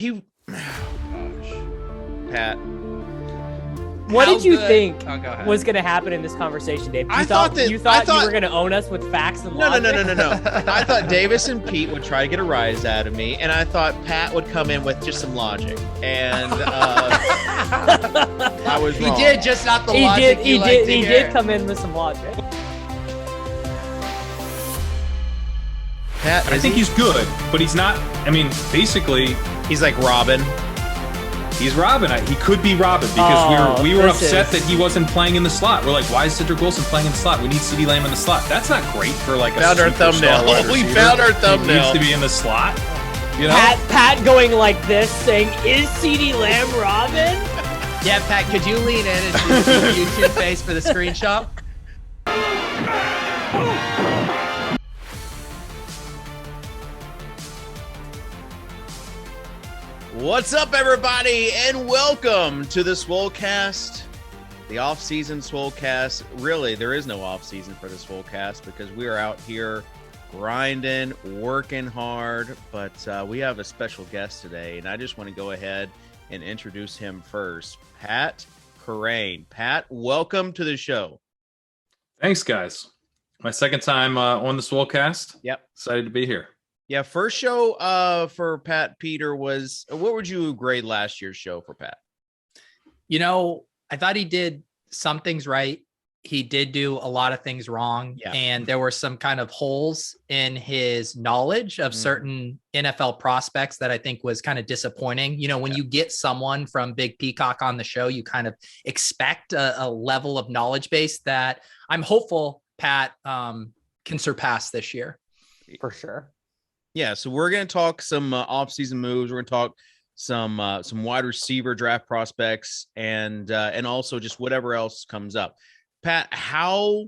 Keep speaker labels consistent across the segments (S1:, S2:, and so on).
S1: He, Pat.
S2: What did you think
S3: go
S2: was going to happen in this conversation, Dave?
S1: I thought
S2: you were going to own us with facts and logic?
S1: No. I thought Davis and Pete would try to get a rise out of me, and I thought Pat would come in with just some logic. And I was wrong.
S3: He did, just not the logic
S2: He did come in with some logic.
S1: Pat,
S4: I think he's good, but he's not. I mean, basically,
S1: he's like Robin.
S4: He's Robin. He could be Robin because we were upset that he wasn't playing in the slot. We're like, why is Cedric Wilson playing in the slot? We need CeeDee Lamb in the slot. That's not great for like a
S1: found our thumbnail. We found our thumbnail.
S4: He needs to be in the slot. You know?
S2: Pat going like this, saying, "Is CeeDee Lamb Robin?"
S3: Yeah, Pat, could you lean in and do the YouTube face for the screenshot?
S1: What's up, everybody, and welcome to the Swolecast, the off-season Swolecast. Really, there is no off-season for the Swolecast because we are out here grinding, working hard, but we have a special guest today, and I just want to go ahead and introduce him first. Pat Kerrane. Pat, welcome to the show.
S4: Thanks, guys. My second time on the Swolecast.
S1: Yep.
S4: Excited to be here.
S1: Yeah, first show for Pat Peter was, what would you grade last year's show for Pat?
S3: You know, I thought he did some things right. He did do a lot of things wrong. Yeah. And there were some kind of holes in his knowledge of certain NFL prospects that I think was kind of disappointing. You know, when you get someone from Big Peacock on the show, you kind of expect a level of knowledge base that I'm hopeful Pat can surpass this year.
S2: For sure.
S1: Yeah, so we're going to talk some off-season moves. We're going to talk some wide receiver draft prospects and also just whatever else comes up. Pat, how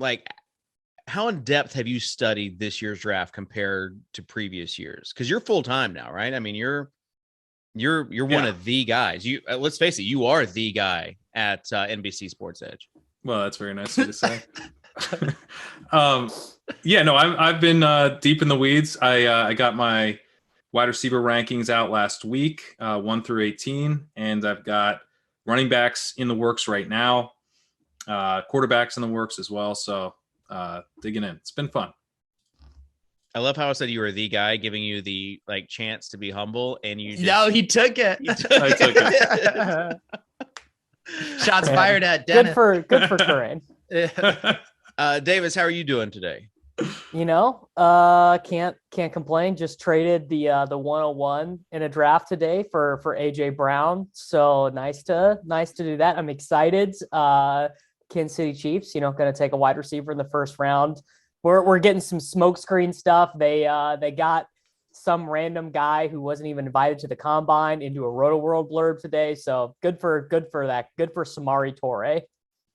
S1: in depth have you studied this year's draft compared to previous years? Because you're full time now, right? I mean, you're one of the guys. You let's face it, you are the guy at NBC Sports Edge.
S4: Well, that's very nice of you to say. I've been deep in the weeds. I got my wide receiver rankings out last week, 1 through 18, and I've got running backs in the works right now, quarterbacks in the works as well. So digging in, it's been fun.
S1: I love how I said you were the guy, giving you the chance to be humble, and you just,
S3: no, he took it.
S4: I took it.
S3: Shots fired at Dennis.
S2: Good for Kerrane.
S1: Davis, how are you doing today?
S2: You know, can't complain. Just traded the 101 in a draft today for AJ Brown. So nice to do that. I'm excited. Kansas City Chiefs, going to take a wide receiver in the first round. We're getting some smokescreen stuff. They got some random guy who wasn't even invited to the combine into a RotoWorld blurb today. So good for that. Good for Samori Toure.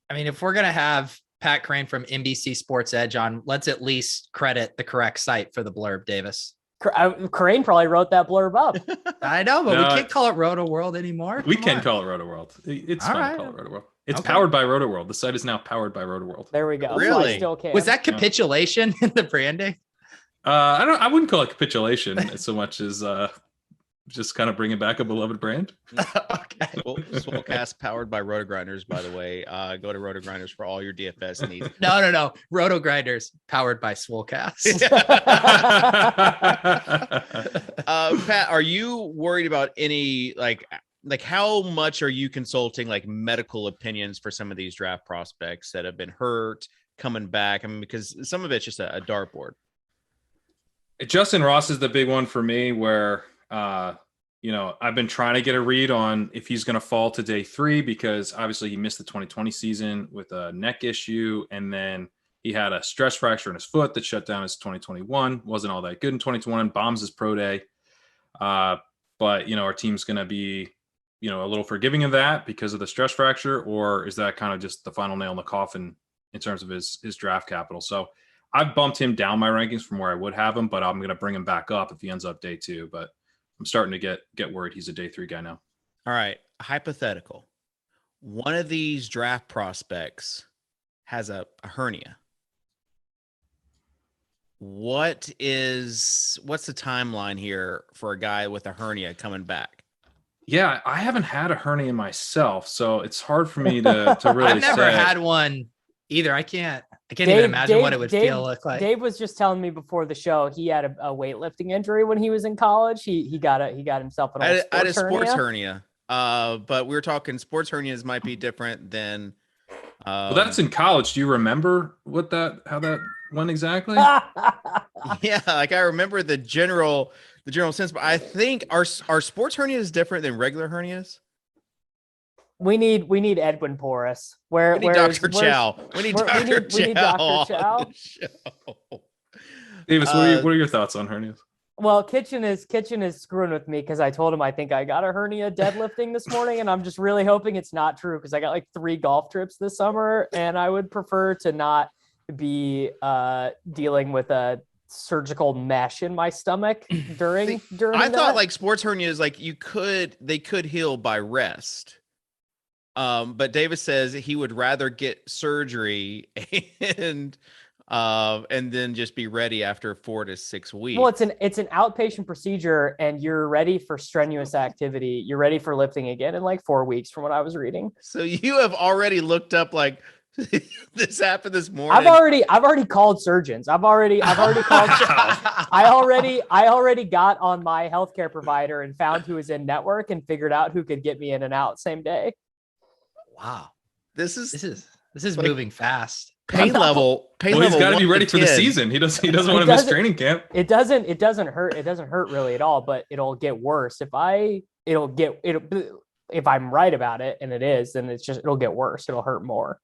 S3: I mean, if we're gonna have Pat Kerrane from NBC Sports Edge on, let's at least credit the correct site for the blurb, Davis.
S2: Kerrane probably wrote that blurb up.
S3: I know, but we can't call it RotoWorld anymore.
S4: We can call it RotoWorld. It's fun to call it RotoWorld. It's powered by RotoWorld. The site is now powered by RotoWorld.
S2: There we go.
S1: Really?
S2: So I still can.
S3: Was that capitulation in the branding?
S4: I wouldn't call it capitulation so much as just kind of bringing back a beloved brand.
S3: Okay.
S1: Well, Swolecast powered by RotoGrinders, by the way. Go to RotoGrinders for all your DFS needs.
S3: No. RotoGrinders powered by Swolecast.
S1: Pat, are you worried about any like how much are you consulting medical opinions for some of these draft prospects that have been hurt, coming back? I mean, because some of it's just a dartboard.
S4: Justin Ross is the big one for me where I've been trying to get a read on if he's going to fall to day 3 because obviously he missed the 2020 season with a neck issue. And then he had a stress fracture in his foot that shut down his 2021. Wasn't all that good in 2021. Bombs his pro day. But, our team's going to be, a little forgiving of that because of the stress fracture, or is that kind of just the final nail in the coffin in terms of his draft capital? So I've bumped him down my rankings from where I would have him, but I'm going to bring him back up if he ends up day 2. But I'm starting to get worried he's a day 3 guy now.
S1: All right. Hypothetical. One of these draft prospects has a hernia. what's the timeline here for a guy with a hernia coming back?
S4: Yeah, I haven't had a hernia myself, so it's hard for me to really
S3: I've never
S4: say.
S3: had one either. I can't even imagine what it would feel like.
S2: Dave was just telling me before the show he had a weightlifting injury when he was in college. He got himself an old
S1: I had a sports
S2: hernia.
S1: But we were talking sports hernias might be different than.
S4: Well, that's in college. Do you remember how that went exactly?
S1: Yeah, like I remember the general sense, but I think our sports hernias different than regular hernias.
S2: We need Edwin Porras.
S1: We need Dr. Chow. We need Dr. Chow.
S4: Davis, what are your thoughts on hernias?
S2: Well, Kitchen is screwing with me because I told him I think I got a hernia deadlifting this morning, and I'm just really hoping it's not true because I got like 3 golf trips this summer, and I would prefer to not be dealing with a surgical mesh in my stomach during
S1: I thought like sports hernias, like they could heal by rest. But Davis says he would rather get surgery and then just be ready after 4 to 6 weeks.
S2: Well, it's an outpatient procedure, and you're ready for strenuous activity. You're ready for lifting again in like 4 weeks, from what I was reading.
S1: So you have already looked up like this happened this morning.
S2: I've already called surgeons. I've already called. I already got on my healthcare provider and found who was in network and figured out who could get me in and out same day.
S3: Wow,
S1: this is
S3: like, moving fast.
S1: Pain level.
S4: He's got to be ready for the season. He doesn't want to miss training camp.
S2: It doesn't hurt. It doesn't hurt really at all, but it'll get worse if I'm right about it, and it is, then it'll get worse. It'll hurt more.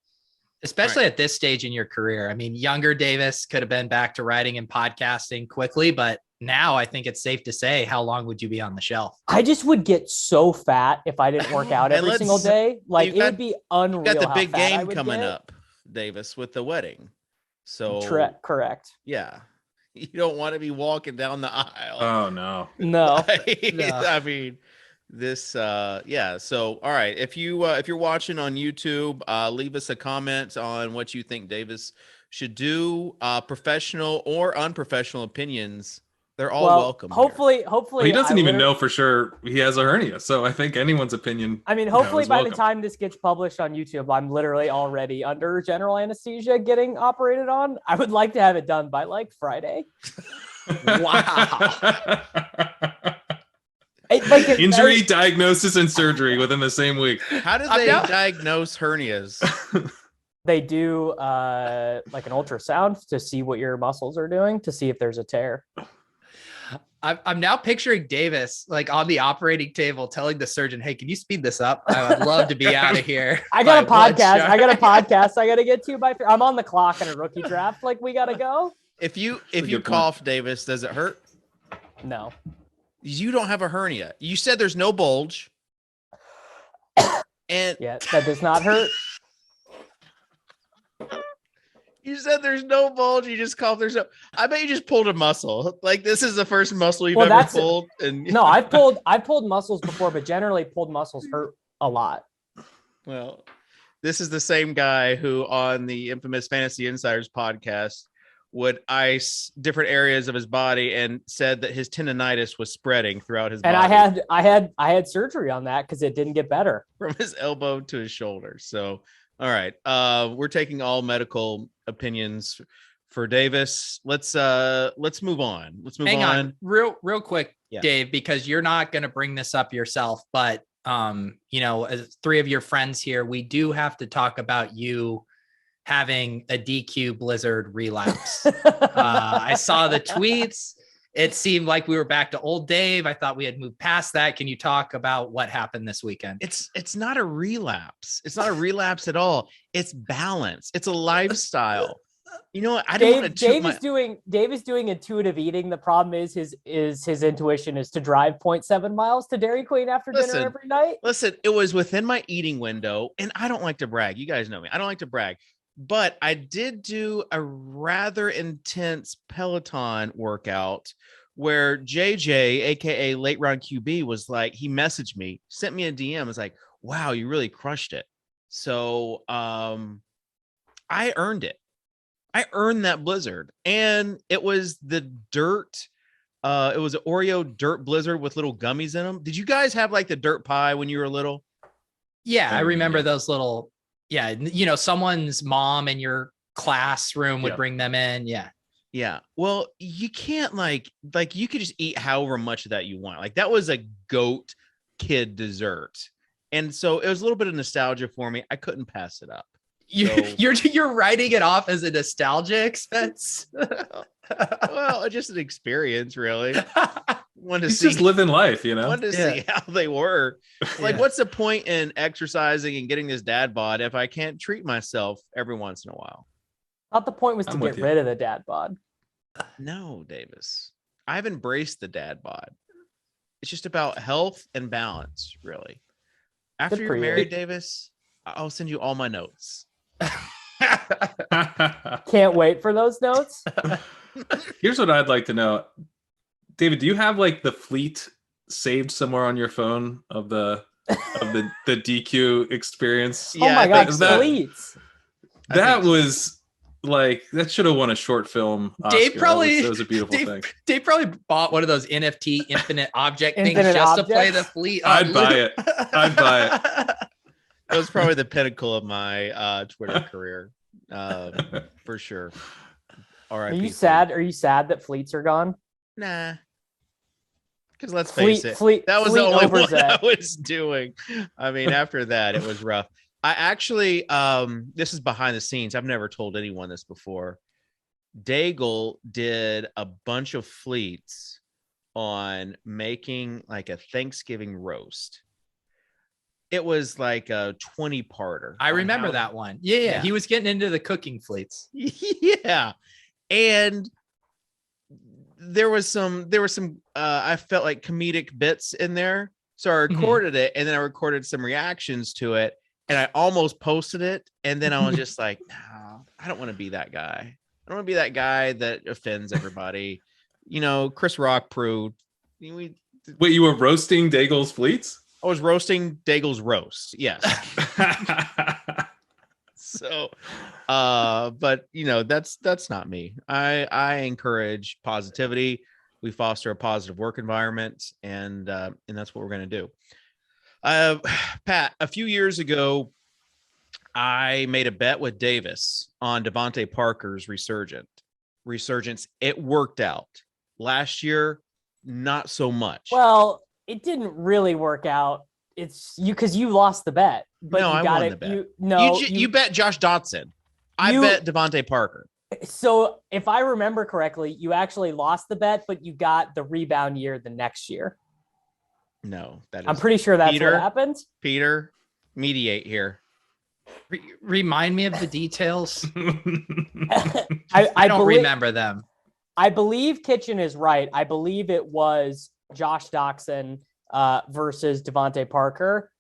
S3: Especially at this stage in your career. I mean, younger Davis could have been back to writing and podcasting quickly, but now I think it's safe to say, how long would you be on the shelf?
S2: I just would get so fat if I didn't work out every single day. Like it would be unreal.
S1: You got the big game coming up, Davis, with the wedding. So
S2: correct.
S1: Yeah. You don't want to be walking down the aisle.
S4: Oh no.
S2: No.
S1: I mean, this so all right, if you're watching on YouTube, leave us a comment on what you think Davis should do. Professional or unprofessional opinions, they're all welcome.
S2: Hopefully
S4: he doesn't even know for sure he has a hernia, so I think anyone's opinion,
S2: I mean, hopefully by the time this gets published on YouTube, I'm literally already under general anesthesia getting operated on. I would like to have it done by like Friday.
S1: Wow.
S4: Injury, diagnosis, and surgery within the same week.
S1: How do they diagnose hernias?
S2: They do like an ultrasound to see what your muscles are doing, to see if there's a tear.
S3: I'm now picturing Davis like on the operating table telling the surgeon, "Hey, can you speed this up? I would love to be out of here."
S2: I got a podcast. I got to get to by. I'm on the clock in a rookie draft. Like we got to go.
S1: If you cough, Davis, does it hurt?
S2: No.
S1: You don't have a hernia. You said there's no bulge. And
S2: yeah, that does not hurt.
S1: You said there's no bulge. You just coughed. I bet you just pulled a muscle. Like this is the first muscle you've ever pulled. And
S2: no, I've pulled muscles before, but generally pulled muscles hurt a lot.
S1: Well, this is the same guy who on the infamous Fantasy Insiders podcast would ice different areas of his body and said that his tendonitis was spreading throughout his body.
S2: And I had surgery on that because it didn't get better.
S1: From his elbow to his shoulder. So, all right. We're taking all medical opinions for Davis. Let's move on.
S3: Hang on. Real quick, yeah. Dave, because you're not going to bring this up yourself, but as 3 of your friends here, we do have to talk about you having a DQ Blizzard relapse. I saw the tweets. It seemed like we were back to old Dave. I thought we had moved past that. Can you talk about what happened this weekend?
S1: It's not a relapse. It's not a relapse at all. It's balance. It's a lifestyle. You know what? Dave
S2: is doing intuitive eating. The problem is his intuition is to drive 0.7 miles to Dairy Queen after dinner every night.
S1: Listen, it was within my eating window, and I don't like to brag. You guys know me. I don't like to brag. But I did do a rather intense Peloton workout where JJ, aka Late Round QB, was like, he messaged me, sent me a DM, was like, wow, you really crushed it. So I earned it. I earned that blizzard, and it was the dirt. It was an Oreo dirt blizzard with little gummies in them. Did you guys have like the dirt pie when you were little?
S3: Yeah, I remember those little. Yeah, you know, someone's mom in your classroom would bring them in. Yeah.
S1: Yeah. Well, you can't like you could just eat however much of that you want. Like that was a goat kid dessert. And so it was a little bit of nostalgia for me. I couldn't pass it up.
S3: You're writing it off as a nostalgia expense.
S1: Well, just an experience, really.
S4: He's just living life, you know.
S1: Wanted to see how they were. Like, what's the point in exercising and getting this dad bod if I can't treat myself every once in a while?
S2: Thought the point was to get rid of the dad bod.
S1: No, Davis. I've embraced the dad bod. It's just about health and balance, really. After you're married, Davis, I'll send you all my notes.
S2: Can't wait for those notes.
S4: Here's what I'd like to know. David, do you have like the fleet saved somewhere on your phone of the DQ experience?
S2: Yeah, oh my God, fleets.
S4: That was like, that should have won a short film Oscar.
S3: Dave probably,
S4: that was a beautiful thing.
S3: Dave probably bought one of those NFT infinite object things just to play the fleet.
S4: I'd buy it.
S1: It was probably the pinnacle of my Twitter career, for sure. All right.
S2: Are you sad? Are you sad that fleets are gone?
S1: Nah. Because let's face it, that was the only one I was doing. I mean, after that, it was rough. I actually, this is behind the scenes. I've never told anyone this before. Daigle did a bunch of fleets on making like a Thanksgiving roast. It was like a 20-parter.
S3: I remember that one. Yeah. He was getting into the cooking fleets.
S1: Yeah. And there was some I felt like comedic bits in there. So I recorded it, and then I recorded some reactions to it, and I almost posted it. And then I was just like, no, I don't want to be that guy. I don't want to be that guy that offends everybody. You know, Chris Rock proved.
S4: Wait, you were roasting Daigle's fleets?
S1: I was roasting Daigle's roast. Yes. So, but you know, that's not me. I encourage positivity. We foster a positive work environment, and that's what we're going to do. Pat, a few years ago, I made a bet with Davis on Devante Parker's resurgence. It worked out. Last year, not so much.
S2: Well, it didn't really work out. It's you because you lost the bet, but
S1: no,
S2: you got it.
S1: The bet. You bet Josh Dotson. I bet Devante Parker.
S2: So if I remember correctly, you actually lost the bet, but you got the rebound year the next year.
S1: No,
S2: I'm pretty sure that's what happened.
S1: Peter, mediate here.
S3: Remind me of the details.
S2: I
S3: don't remember them.
S2: I believe Kitchen is right. I believe it was Josh Doxson versus Devante Parker.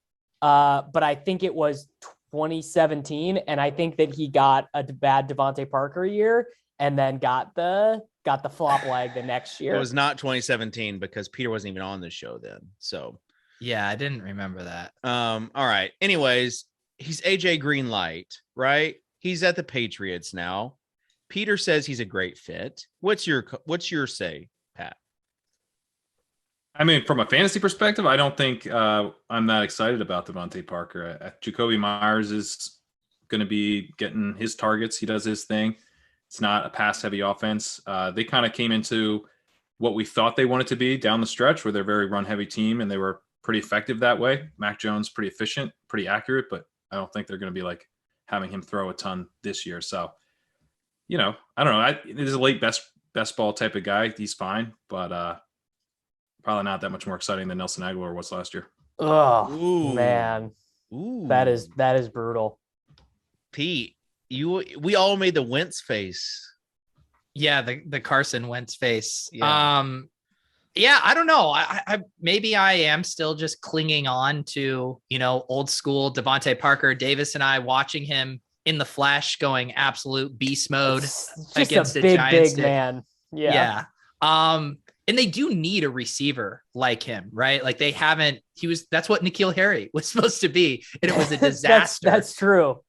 S2: But I think it was 2017. And I think that he got a bad Devante Parker year and then got the flop leg the next year.
S1: It was not 2017 because Peter wasn't even on the show then. So
S3: yeah, I didn't remember that.
S1: All right. Anyways, he's AJ Greenlight, right? He's at the Patriots now. Peter says he's a great fit. What's your say, Pat?
S4: I mean, from a fantasy perspective, I don't think I'm that excited about Devante Parker. Jacoby Myers is going to be getting his targets. He does his thing. It's not a pass-heavy offense. They kind of came into what we thought they wanted to be down the stretch, where they're a very run-heavy team, and they were pretty effective that way. Mac Jones, pretty efficient, pretty accurate, but I don't think they're going to be like having him throw a ton this year. So, you know, I don't know. He's a late best ball type of guy. He's fine, but probably not that much more exciting than Nelson Aguilar was last year.
S2: Oh, man. Ooh. That is brutal.
S1: Pete, we all made the Wentz face.
S3: Yeah, the Carson Wentz face. Yeah. Yeah, I don't know. I maybe I am still just clinging on to, you know, old school Devante Parker. Davis and I watching him in the flesh going absolute beast mode against the Giants.
S2: Big man.
S3: Yeah. And they do need a receiver like him, right? Like that's what N'Keal Harry was supposed to be. And it was a disaster.
S2: That's true.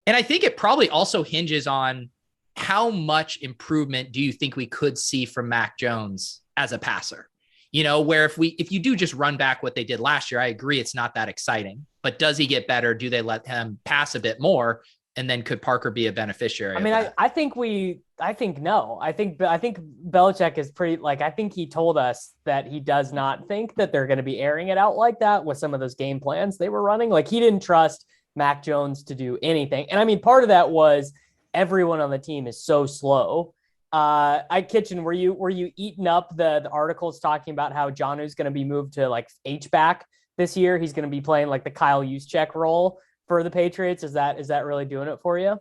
S3: And I think it probably also hinges on how much improvement do you think we could see from Mac Jones as a passer? Where if you do just run back what they did last year, I agree it's not that exciting, but does he get better? Do they let him pass a bit more? And then could Parker be a beneficiary?
S2: I think no. I think Belichick is pretty, I think he told us that he does not think that they're going to be airing it out like that with some of those game plans they were running. He didn't trust Mac Jones to do anything. And part of that was everyone on the team is so slow. Kitchen, were you eating up the articles talking about how Jonnu's going to be moved to H-back this year? He's going to be playing the Kyle Juszczyk role for the Patriots. Is that really doing it for you?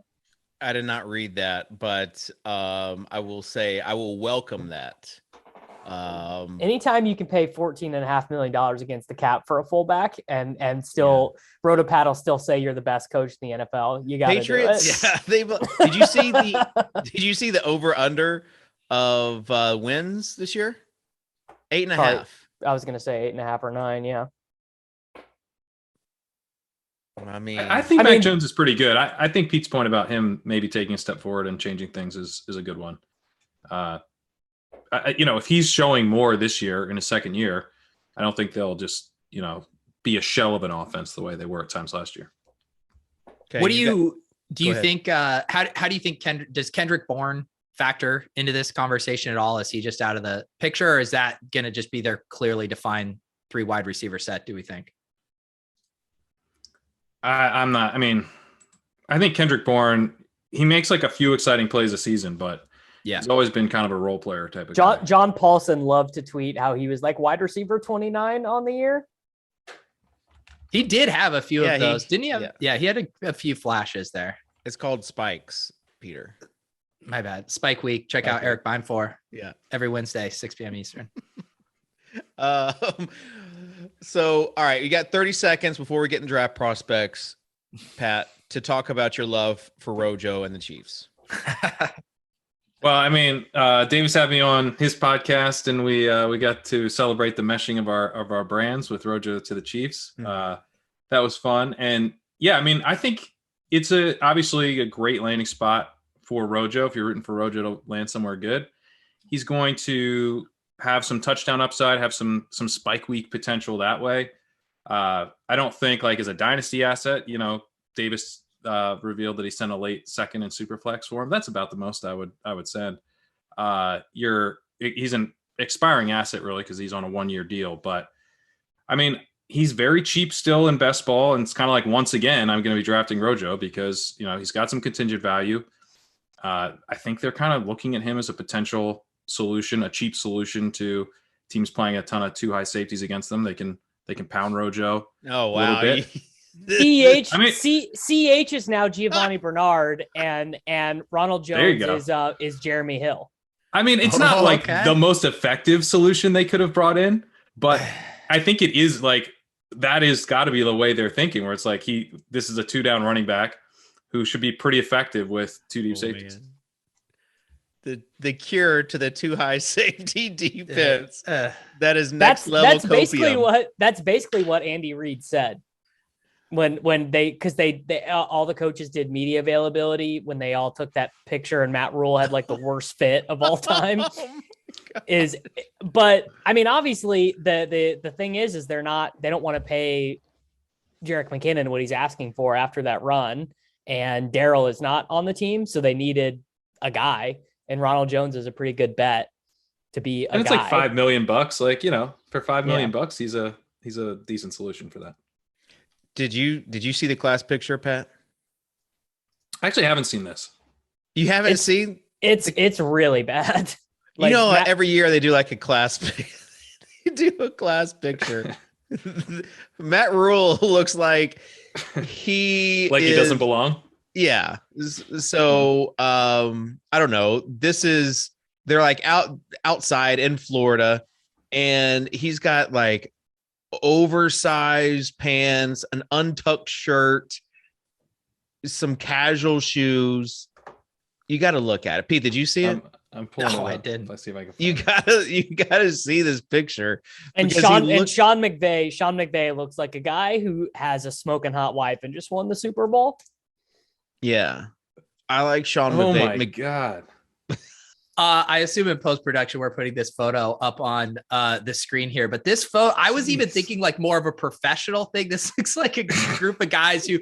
S1: I did not read that, but I will say I will welcome that.
S2: Anytime you can pay $14.5 million against the cap for a fullback and still RotoPat will still say you're the best coach in the NFL, you got
S1: Patriots. Did you see the over under of wins this year? 8.5.
S2: I was going to say 8.5 or 9. Yeah.
S4: I think Mac Jones is pretty good. I think Pete's point about him maybe taking a step forward and changing things is a good one. If he's showing more this year in his second year, I don't think they'll just, be a shell of an offense the way they were at times last year.
S3: Okay, what do you think? How do you think does Kendrick Bourne factor into this conversation at all? Is he just out of the picture, or is that going to just be their clearly defined 3 wide receiver set? Do we think?
S4: I'm not. I think Kendrick Bourne, he makes a few exciting plays a season, but he's always been kind of a role player type of guy.
S2: John Paulson loved to tweet how he was wide receiver 29 on the year.
S3: He did have a few of those, didn't he? Yeah, he had a few flashes there.
S1: It's called Spikes, Peter.
S3: My bad. Spike Week. Check out Eric Binefor.
S1: Yeah.
S3: Every Wednesday, 6 p.m. Eastern.
S1: So, all right, you got 30 seconds before we get in draft prospects, Pat, to talk about your love for Rojo and the Chiefs.
S4: Well, Davis had me on his podcast, and we got to celebrate the meshing of our brands with Rojo to the Chiefs. That was fun, and I think it's obviously a great landing spot for Rojo. If you're rooting for Rojo to land somewhere good, he's going to have some touchdown upside, have some spike week potential that way. I don't think as a dynasty asset, Davis revealed that he sent a late second in Superflex for him. That's about the most I would send. He's an expiring asset really, because he's on a 1-year deal, but he's very cheap still in best ball. And it's kind of once again, I'm going to be drafting Rojo because, he's got some contingent value. I think they're kind of looking at him as a potential solution, a cheap solution to teams playing a ton of 2 high safeties against them. They can pound Rojo.
S1: Oh, wow.
S4: A little bit.
S2: CH is now Giovanni Bernard and Ronald Jones is Jeremy Hill.
S4: It's not the most effective solution they could have brought in, but I think it is that is got to be the way they're thinking, where it's this is a 2-down running back who should be pretty effective with 2 deep safeties.
S1: Man. The cure to the 2 high safety defense. That is next level.
S2: That's basically what Andy Reid said when they all the coaches did media availability when they all took that picture and Matt Rule had the worst fit of all time. Obviously the thing is they don't want to pay Jerick McKinnon what he's asking for after that run, and Darrell is not on the team, so they needed a guy. And Ronald Jones is a pretty good bet to be a guy.
S4: And it's $5 million. For $5 million, he's a decent solution for that.
S1: Did you see the class picture, Pat?
S4: I actually haven't seen this.
S1: You haven't seen?
S2: It's really bad.
S1: Every year they do a class. They do a class picture. Matt Rule looks like he
S4: doesn't belong.
S1: Yeah. So, I don't know. They're outside in Florida, and he's got oversized pants, an untucked shirt, some casual shoes. You got to look at it. Pete, did you see it?
S4: I'm pulling it up.
S3: I didn't.
S4: Let's see if I can
S1: find you gotta see this picture.
S2: And Sean McVay looks like a guy who has a smoking hot wife and just won the Super Bowl.
S1: Yeah. I like Sean.
S4: Oh my God.
S3: I assume in post-production, we're putting this photo up on the screen here, but this photo, I was even thinking like more of a professional thing. This looks like a group of guys who,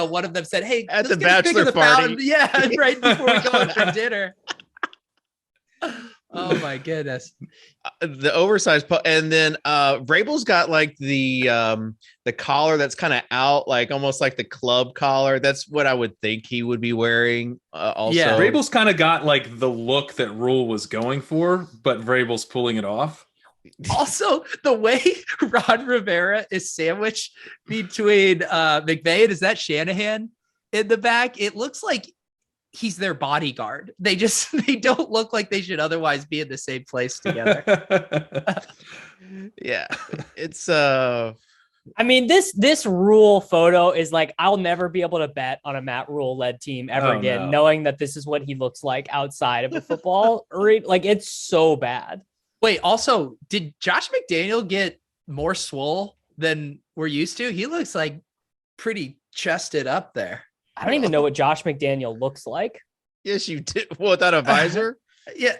S3: one of them said, hey,
S1: at the bachelor party.
S3: Yeah, right before we go in for dinner. Oh my goodness.
S1: The oversized and then Vrabel's got like the collar that's kind of out, like almost like the club collar. That's what I would think he would be wearing. Also,
S3: Yeah.
S4: Vrabel's kind of got like the look that Rule was going for, but Vrabel's pulling it off.
S3: Also, the way Ron Rivera is sandwiched between McVay and is that Shanahan in the back? It looks like he's their bodyguard. They don't look like they should otherwise be in the same place together.
S1: Yeah, it's
S2: I mean, this Rule photo is like, I'll never be able to bet on a Matt Rule led team ever again, knowing that this is what he looks like outside of a football arena. Like, it's so bad.
S3: Wait, also, did Josh McDaniel get more swole than we're used to? He looks like pretty chested up there.
S2: I don't even know what Josh McDaniel looks like.
S1: Yes, you did. Without a visor?
S3: Yeah.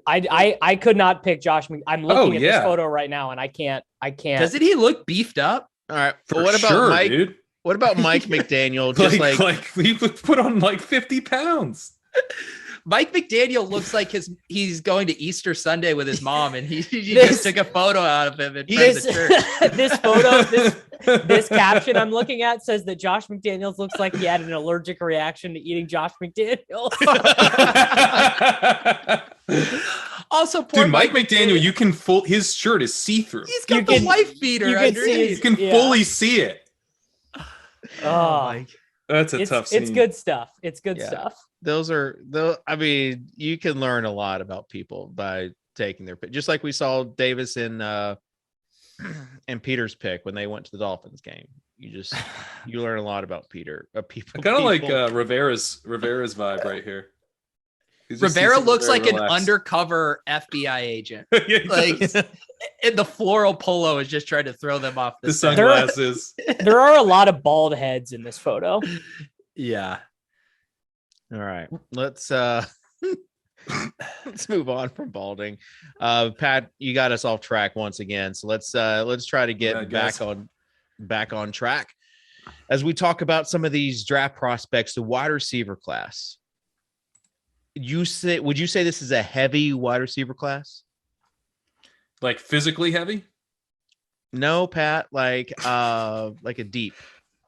S2: I could not pick Josh. I'm looking at this photo right now, and I can't.
S3: Doesn't he look beefed up?
S1: All right. But what about Mike? Dude. What about Mike McDaniel? Just
S4: like he put on like 50 pounds.
S3: Mike McDaniel looks like he's going to Easter Sunday with his mom, and he just took a photo out of him in front of the church.
S2: This photo, this caption I'm looking at says that Josh McDaniels looks like he had an allergic reaction to eating Josh McDaniels.
S3: Also, poor
S4: dude, Mike McDaniel, you can his shirt is see-through.
S3: He's got the wife beater underneath.
S4: You can fully see it.
S3: Oh,
S4: that's a tough scene.
S2: It's good stuff. It's good stuff.
S1: I mean, you can learn a lot about people by taking their pick. Just like we saw Davis and Peter's pick when they went to the Dolphins game. You learn a lot about people.
S4: I kind of like Rivera's vibe right here.
S3: Rivera looks like an undercover FBI agent. Like, and the floral polo is just trying to throw them off the
S4: sunglasses.
S2: There are a lot of bald heads in this photo.
S3: Yeah.
S1: All right. Let's move on from balding. Pat, you got us off track once again. So let's try to get back on track as we talk about some of these draft prospects, the wide receiver class. Would you say this is a heavy wide receiver class?
S4: Like physically heavy?
S1: No, Pat, like a deep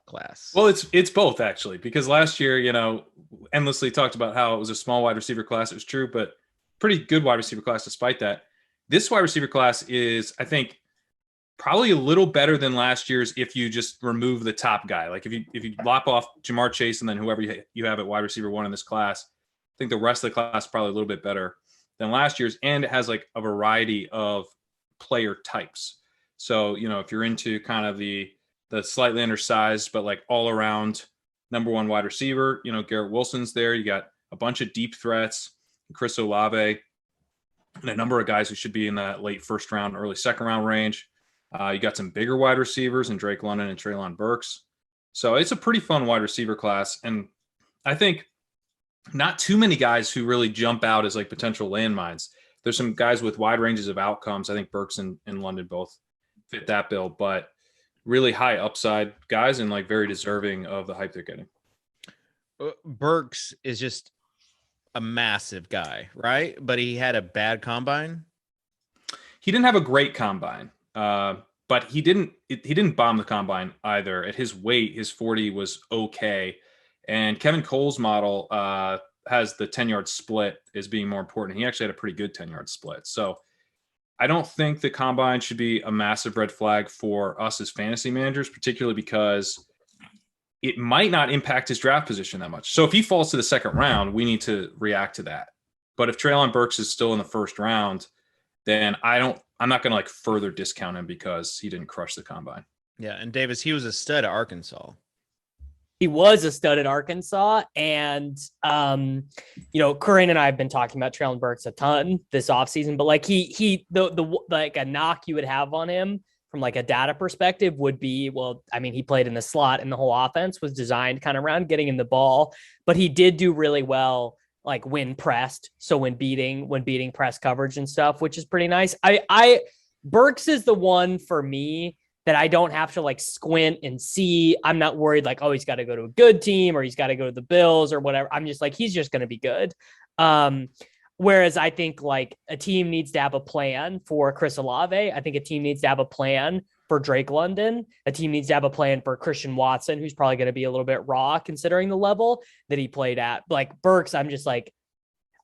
S1: class.
S4: Well, it's both actually, because last year, endlessly talked about how it was a small wide receiver class. It was true, but pretty good wide receiver class despite that. This wide receiver class is, I think, probably a little better than last year's if you just remove the top guy. Like if you lop off Jamar Chase and then whoever you have at wide receiver one in this class, I think the rest of the class is probably a little bit better than last year's, and it has like a variety of player types. So, if you're into kind of the slightly undersized, but like all around number one wide receiver, Garrett Wilson's there. You got a bunch of deep threats, Chris Olave, and a number of guys who should be in that late first round, early second round range. You got some bigger wide receivers in Drake London and Treylon Burks. So it's a pretty fun wide receiver class. And I think not too many guys who really jump out as like potential landmines. There's some guys with wide ranges of outcomes. I think Burks and London both fit that bill, but really high upside guys and like very deserving of the hype they're getting.
S1: Burks is just a massive guy, right? But he had a bad combine.
S4: He didn't have a great combine, but he didn't bomb the combine either. At his weight, his 40 was okay. And Kevin Cole's model has the 10-yard split as being more important. He actually had a pretty good 10-yard split. So I don't think the combine should be a massive red flag for us as fantasy managers, particularly because it might not impact his draft position that much. So if he falls to the second round, we need to react to that. But if Treylon Burks is still in the first round, then I'm not going to like further discount him because he didn't crush the combine.
S1: Yeah. And Davis, he was a stud at Arkansas.
S2: He was a stud at Arkansas, and Kerrane and I have been talking about Treylon Burks a ton this offseason, but like the like a knock you would have on him from like a data perspective would be, well, I mean, he played in the slot and the whole offense was designed kind of around getting him the ball, but he did do really well, like when pressed. So when beating press coverage and stuff, which is pretty nice. Burks is the one for me that I don't have to like squint and see. I'm not worried like, oh, he's got to go to a good team or he's got to go to the Bills or whatever. I'm just like, he's just going to be good. Whereas I think like a team needs to have a plan for Chris Olave. I think a team needs to have a plan for Drake London. A team needs to have a plan for Christian Watson, who's probably going to be a little bit raw considering the level that he played at. Like Burks, I'm just like,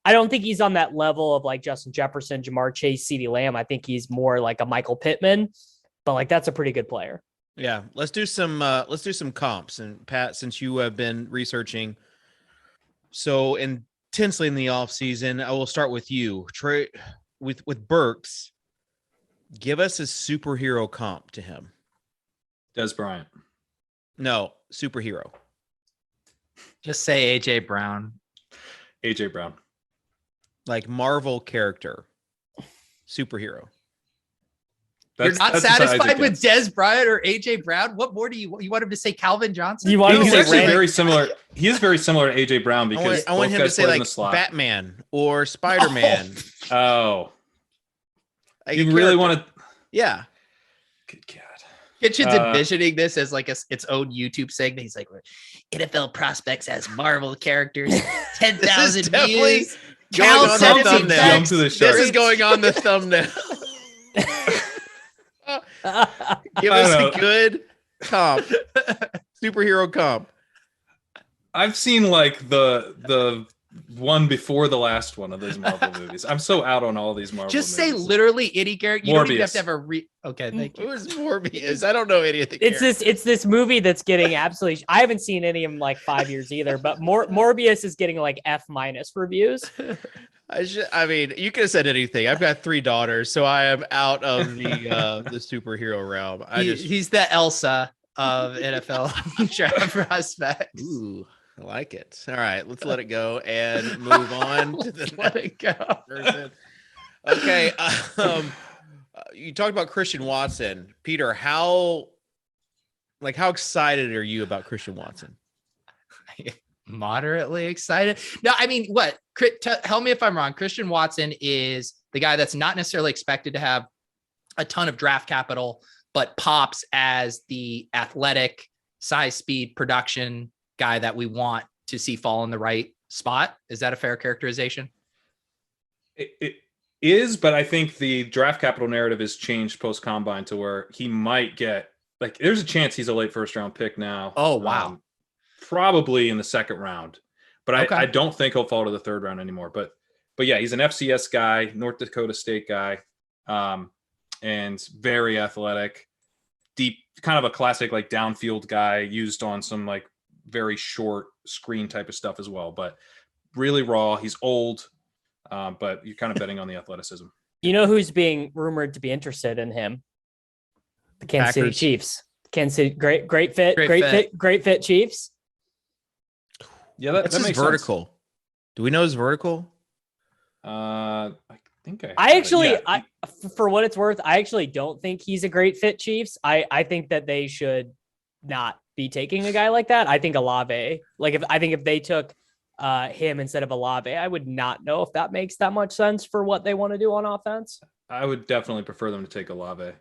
S2: I don't think he's on that level of like Justin Jefferson, Jamar Chase, CeeDee Lamb. I think he's more like a Michael Pittman, but like that's a pretty good player.
S1: Yeah, let's do some comps. And Pat, since you have been researching so intensely in the offseason, I will start with you. Trey, with Burks, give us a superhero comp to him.
S4: Des Bryant.
S1: No, superhero.
S3: Just say AJ Brown.
S4: AJ Brown.
S1: Like Marvel character. Superhero.
S3: You're not satisfied with Des Bryant or AJ Brown? What more do you want him to say? Calvin Johnson?
S2: You want him
S4: He's
S2: to
S4: actually
S2: say
S4: very similar. He is very similar to AJ Brown because
S1: I want him to say like Batman or Spider-Man.
S4: Oh.
S1: Like
S4: you really want to?
S1: Yeah.
S4: Good God.
S3: Kitchen's envisioning this as like its own YouTube segment. He's like, NFL prospects as Marvel characters, 10,000 views.
S1: Going on the thumbnail.
S4: This
S1: is going on the thumbnail. Give us a good comp. Superhero comp.
S4: I've seen like the one before the last one of those Marvel movies. I'm so out on all these Marvel
S3: Just
S4: movies.
S3: say literally any character. You
S4: Morbius.
S3: don't even have to have a Okay, thank you.
S1: Who is Morbius? I don't know any of the
S2: It's this movie that's getting absolutely. I haven't seen any of them like 5 years either, but Morbius is getting like F- reviews.
S1: I mean, you could have said anything. I've got 3 daughters, so I am out of the superhero realm.
S3: He's the Elsa of NFL draft prospects.
S1: Ooh, I like it. All right, let's let it go and move on to the
S3: Let it go.
S1: person. Okay. You talked about Christian Watson, Peter. How excited are you about Christian Watson?
S3: Moderately excited. No, I mean, what? Tell me if I'm wrong. Christian Watson is the guy that's not necessarily expected to have a ton of draft capital, but pops as the athletic, size, speed, production guy that we want to see fall in the right spot. Is that a fair characterization?
S4: It is, but I think the draft capital narrative has changed post combine to where he might get like there's a chance he's a late first round pick now.
S3: Oh wow.
S4: Probably in the second round, but
S3: Okay.
S4: I don't think he'll fall to the third round anymore. But yeah, he's an FCS guy, North Dakota State guy, and very athletic, deep, kind of a classic like downfield guy used on some like very short screen type of stuff as well. But really raw. He's old, but you're kind of betting on the athleticism.
S2: You know who's being rumored to be interested in him? The Kansas City Chiefs. Kansas City, great fit Chiefs.
S4: Yeah,
S1: that makes vertical.
S4: Sense.
S1: Do we know his vertical?
S4: I think
S2: for what it's worth, I actually don't think he's a great fit Chiefs. I think that they should not be taking a guy like that. I think Olave, if they took him instead of Olave, I would not know if that makes that much sense for what they want to do on offense.
S4: I would definitely prefer them to take Olave.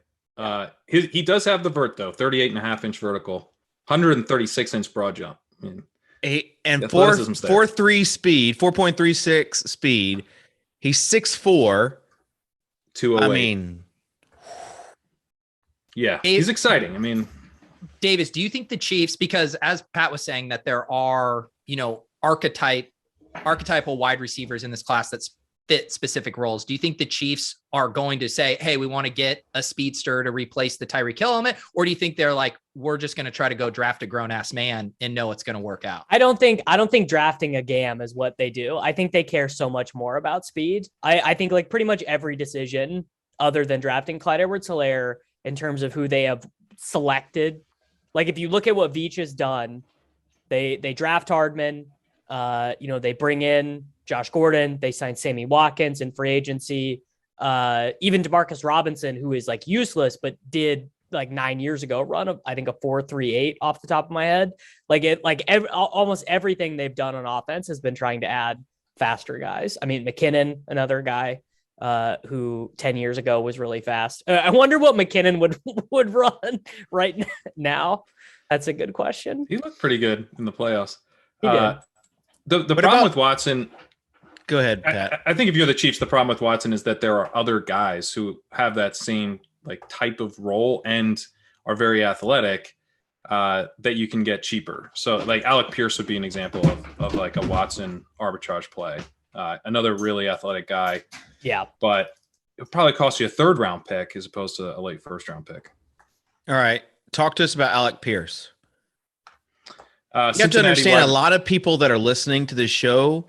S4: He does have the vert though, 38.5-inch vertical, 136-inch broad jump. I mean,
S1: and 4.3 speed, 4.36 speed. He's 6'4".
S4: 208.
S1: I mean,
S4: yeah, he's exciting. I mean,
S3: Davis, do you think the Chiefs, because as Pat was saying that there are, archetypal wide receivers in this class that's fit specific roles. Do you think the Chiefs are going to say, hey, we want to get a speedster to replace the Tyreek Hill element? Or do you think they're like, we're just going to try to go draft a grown ass man and know it's going to work out?
S2: I don't think drafting a GAM is what they do. I think they care so much more about speed. I think like pretty much every decision other than drafting Clyde Edwards-Helaire in terms of who they have selected. Like if you look at what Veach has done, they draft Hardman, they bring in Josh Gordon, they signed Sammy Watkins in free agency, even DeMarcus Robinson, who is like useless, but did like 9 years ago, run I think a 4.38 off the top of my head. Almost everything they've done on offense has been trying to add faster guys. I mean, McKinnon, another guy who 10 years ago was really fast. I wonder what McKinnon would run right now. That's a good question.
S4: He looked pretty good in the playoffs.
S2: He did.
S4: The problem with Watson.
S1: Go ahead, Pat.
S4: I think if you're the Chiefs, the problem with Watson is that there are other guys who have that same like type of role and are very athletic that you can get cheaper. So like Alec Pierce would be an example of like a Watson arbitrage play. Another really athletic guy.
S2: Yeah.
S4: But it'll probably cost you a 3rd round pick as opposed to a late 1st round pick.
S1: All right. Talk to us about Alec Pierce. You have to understand a lot of people that are listening to this show,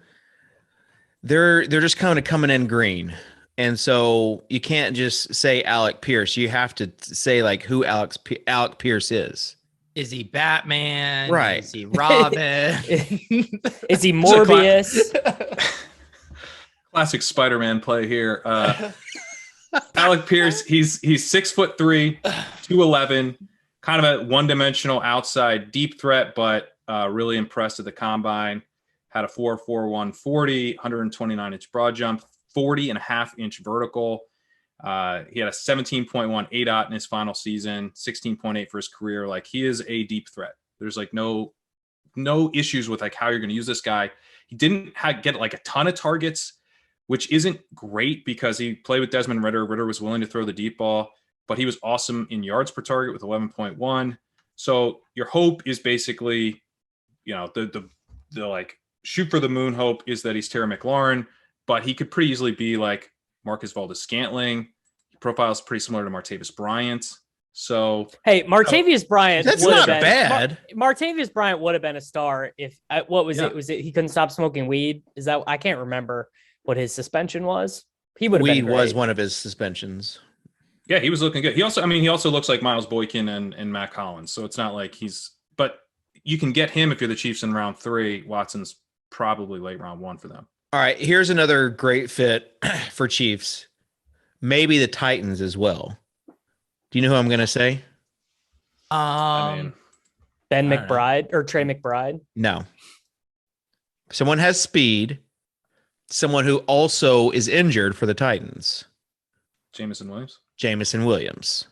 S1: they're just kind of coming in green. And so you can't just say Alec Pierce. You have to say like who Alec Pierce is.
S3: Is he Batman?
S1: Right.
S3: Is he Robin?
S2: Is he Morbius?
S4: Classic Spider-Man play here. Alec Pierce, he's 6'3", 211, kind of a one-dimensional outside deep threat, but really impressed at the combine. Had a 4.41 40, 129-inch broad jump, 40.5-inch vertical. He had a 17.1 ADOT in his final season, 16.8 for his career. Like he is a deep threat. There's like no issues with like how you're going to use this guy. He didn't get like a ton of targets, which isn't great because he played with Desmond Ridder. Ridder was willing to throw the deep ball, but he was awesome in yards per target with 11.1. So your hope is basically, the like shoot for the moon hope is that he's Terry McLaurin, but he could pretty easily be like Marcus Valdes-Scantling. He profiles pretty similar to Martavis Bryant. So
S2: hey, Martavis Bryant.
S1: That's not bad.
S2: Martavis Bryant would have been a star if what was it? Was it he couldn't stop smoking weed? Is that I can't remember what his suspension was. He would have been
S1: great. Was one of his suspensions.
S4: Yeah, he was looking good. He also looks like Miles Boykin and Matt Collins. So it's not like but you can get him if you're the Chiefs in round 3. Watson's probably late round 1 for them.
S1: All right, here's another great fit for Chiefs. Maybe the Titans as well. Do you know who I'm going to say?
S2: Ben McBride or Trey McBride?
S1: No. Someone has speed. Someone who also is injured for the Titans.
S4: Jameson
S1: Williams.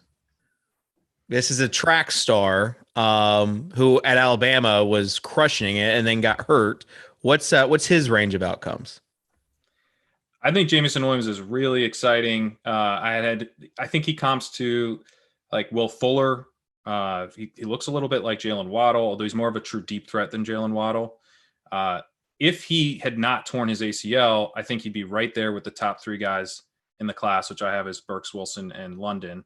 S1: This is a track star who at Alabama was crushing it and then got hurt. What's his range of outcomes?
S4: I think Jameson Williams is really exciting. I think he comps to like Will Fuller. He looks a little bit like Jalen Waddle, although he's more of a true deep threat than Jalen Waddle. If he had not torn his ACL, I think he'd be right there with the top 3 guys in the class, which I have as Burks, Wilson, and London.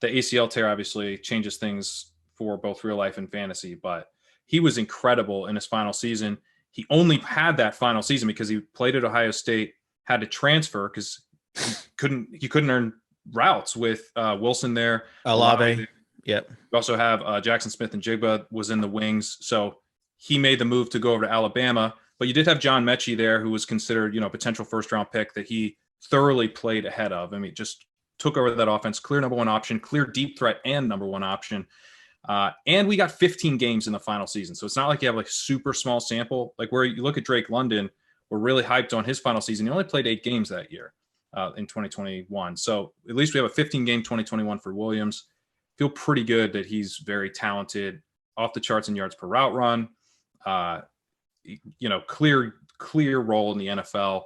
S4: The ACL tear obviously changes things for both real life and fantasy, but he was incredible in his final season. He only had that final season because he played at Ohio State, had to transfer because he couldn't earn routes with Wilson there.
S1: Olave. Yep.
S4: We also have Jackson Smith and Jigba was in the wings. So he made the move to go over to Alabama, but you did have John Mechie there, who was considered, potential 1st round pick that he thoroughly played ahead of. I mean, just took over that offense, clear number 1 option, clear deep threat and number 1 option. And we got 15 games in the final season. So it's not like you have like super small sample, like where you look at Drake London, we're really hyped on his final season. He only played 8 games that year in 2021. So at least we have a 15-game 2021 for Williams. Feel pretty good that he's very talented, off the charts in yards per route run, clear role in the NFL.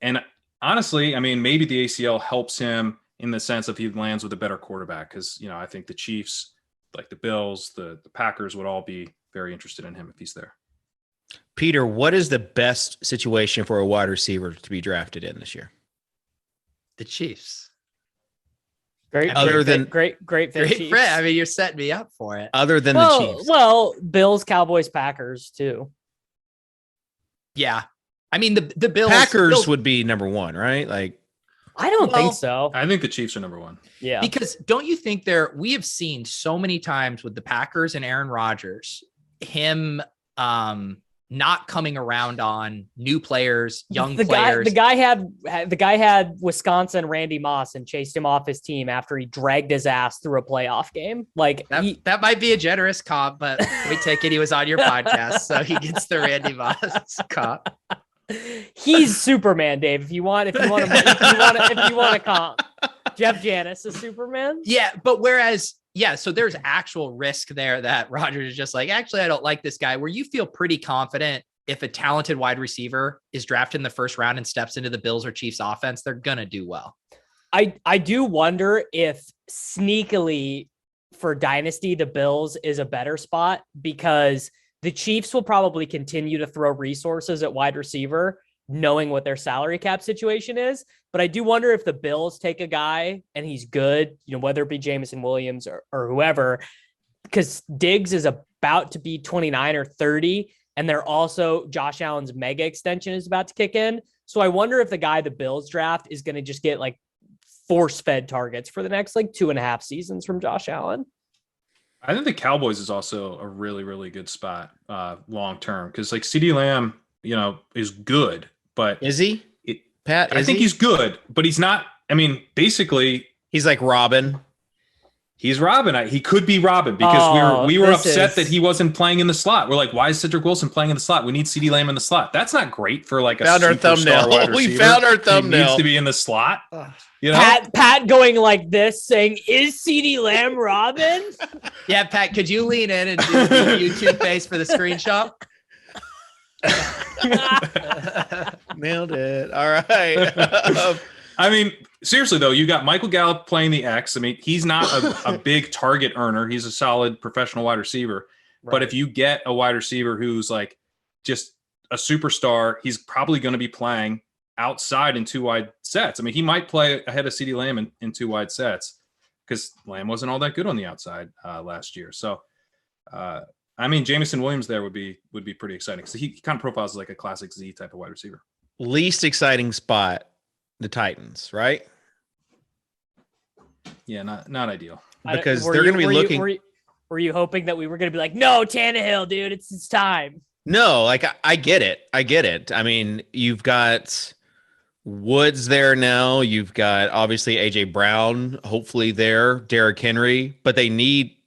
S4: And honestly, I mean, maybe the ACL helps him in the sense of he lands with a better quarterback. Cause I think the Chiefs, like the Bills, the Packers would all be very interested in him if he's there.
S1: Peter, what is the best situation for a wide receiver to be drafted in this year?
S3: The Chiefs.
S2: Great fit. Chiefs.
S3: I mean, you're setting me up for it.
S1: Other than the Chiefs.
S2: Well, Bills, Cowboys, Packers too.
S3: Yeah. I mean, the Bills.
S1: Packers would be number 1, right? Like,
S2: I don't think so.
S4: I think the Chiefs are number 1.
S2: Yeah.
S3: Because don't you think we have seen so many times with the Packers and Aaron Rodgers, him not coming around on new players, young players.
S2: The guy had Wisconsin Randy Moss and chased him off his team after he dragged his ass through a playoff game. Like
S3: that might be a generous comp, but we take it. He was on your podcast, so he gets the Randy Moss comp.
S2: He's Superman, Dave. If you want a comp, Jeff Janis is Superman.
S3: Yeah, but so there's actual risk there that Rodgers is just like, actually, I don't like this guy. Where you feel pretty confident if a talented wide receiver is drafted in the first round and steps into the Bills or Chiefs offense, they're gonna do well.
S2: I do wonder if sneakily for Dynasty, the Bills is a better spot because the Chiefs will probably continue to throw resources at wide receiver, knowing what their salary cap situation is. But I do wonder if the Bills take a guy and he's good, whether it be Jameson Williams or whoever, because Diggs is about to be 29 or 30. And they're also Josh Allen's mega extension is about to kick in. So I wonder if the guy the Bills draft is going to just get like force-fed targets for the next 2.5 seasons from Josh Allen.
S4: I think the Cowboys is also a really, really good spot long-term because CeeDee Lamb, is good, but
S1: is he? Pat,
S4: I think he's good, but he's not. I mean, basically,
S1: he's like Robin.
S4: He's Robin. He could be Robin because we were upset that he wasn't playing in the slot. We're like, why is Cedric Wilson playing in the slot? We need CeeDee Lamb in the slot. That's not great for a
S1: found our thumbnail. We found our thumbnail.
S4: He needs to be in the slot.
S2: Pat going like this, saying, "Is CeeDee Lamb Robin?"
S3: Yeah, Pat, could you lean in and do the YouTube face for the screenshot?
S1: Nailed it. All right.
S4: I mean, seriously though, you got Michael Gallup playing the X. I mean, he's not a big target earner. He's a solid professional wide receiver. Right. But if you get a wide receiver who's just a superstar, he's probably going to be playing outside in 2 wide sets. I mean, he might play ahead of CeeDee Lamb in 2 wide sets because Lamb wasn't all that good on the outside last year. So, I mean, Jameson Williams there would be pretty exciting because he kind of profiles like a classic Z type of wide receiver.
S1: Least exciting spot, the Titans, right?
S4: Yeah, not ideal.
S1: Because they're going to be looking.
S2: Were you hoping that we were going to be like, no, Tannehill, dude, it's time?
S1: No, I get it. I mean, you've got Woods there now. You've got obviously AJ Brown, hopefully there, Derrick Henry, but they need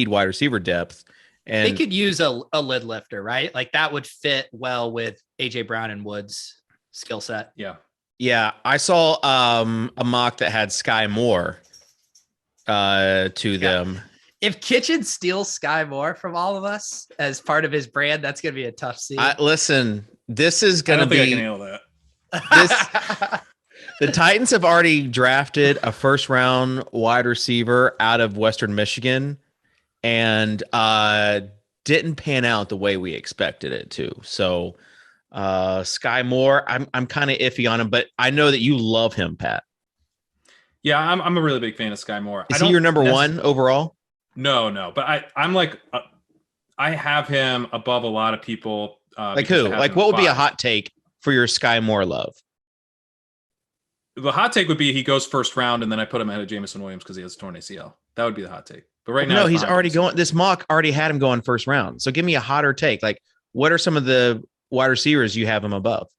S1: wide receiver depth. And
S3: they could use a lid lifter, right? Like that would fit well with AJ Brown and Woods' skill set.
S4: Yeah.
S1: Yeah. I saw a mock that had Skye Moore to them.
S3: If Kitchen steals Skye Moore from all of us as part of his brand, that's going to be a tough scene.
S1: Listen, this is going to be.
S4: I can handle that.
S1: The Titans have already drafted a first-round wide receiver out of Western Michigan, and didn't pan out the way we expected it to. So, Skye Moore, I'm kind of iffy on him, but I know that you love him, Pat.
S4: Yeah, I'm a really big fan of Skye Moore.
S1: Is he your number one overall?
S4: No, but I'm like, I have him above a lot of people.
S1: Like who? Like what would be a hot take for your Skye Moore love?
S4: The hot take would be he goes first round, and then I put him ahead of Jameson Williams because he has torn ACL. That would be the hot take. But right now,
S1: no, he's already going. This mock already had him going first round. So give me a hotter take. Like, what are some of the wide receivers you have him above?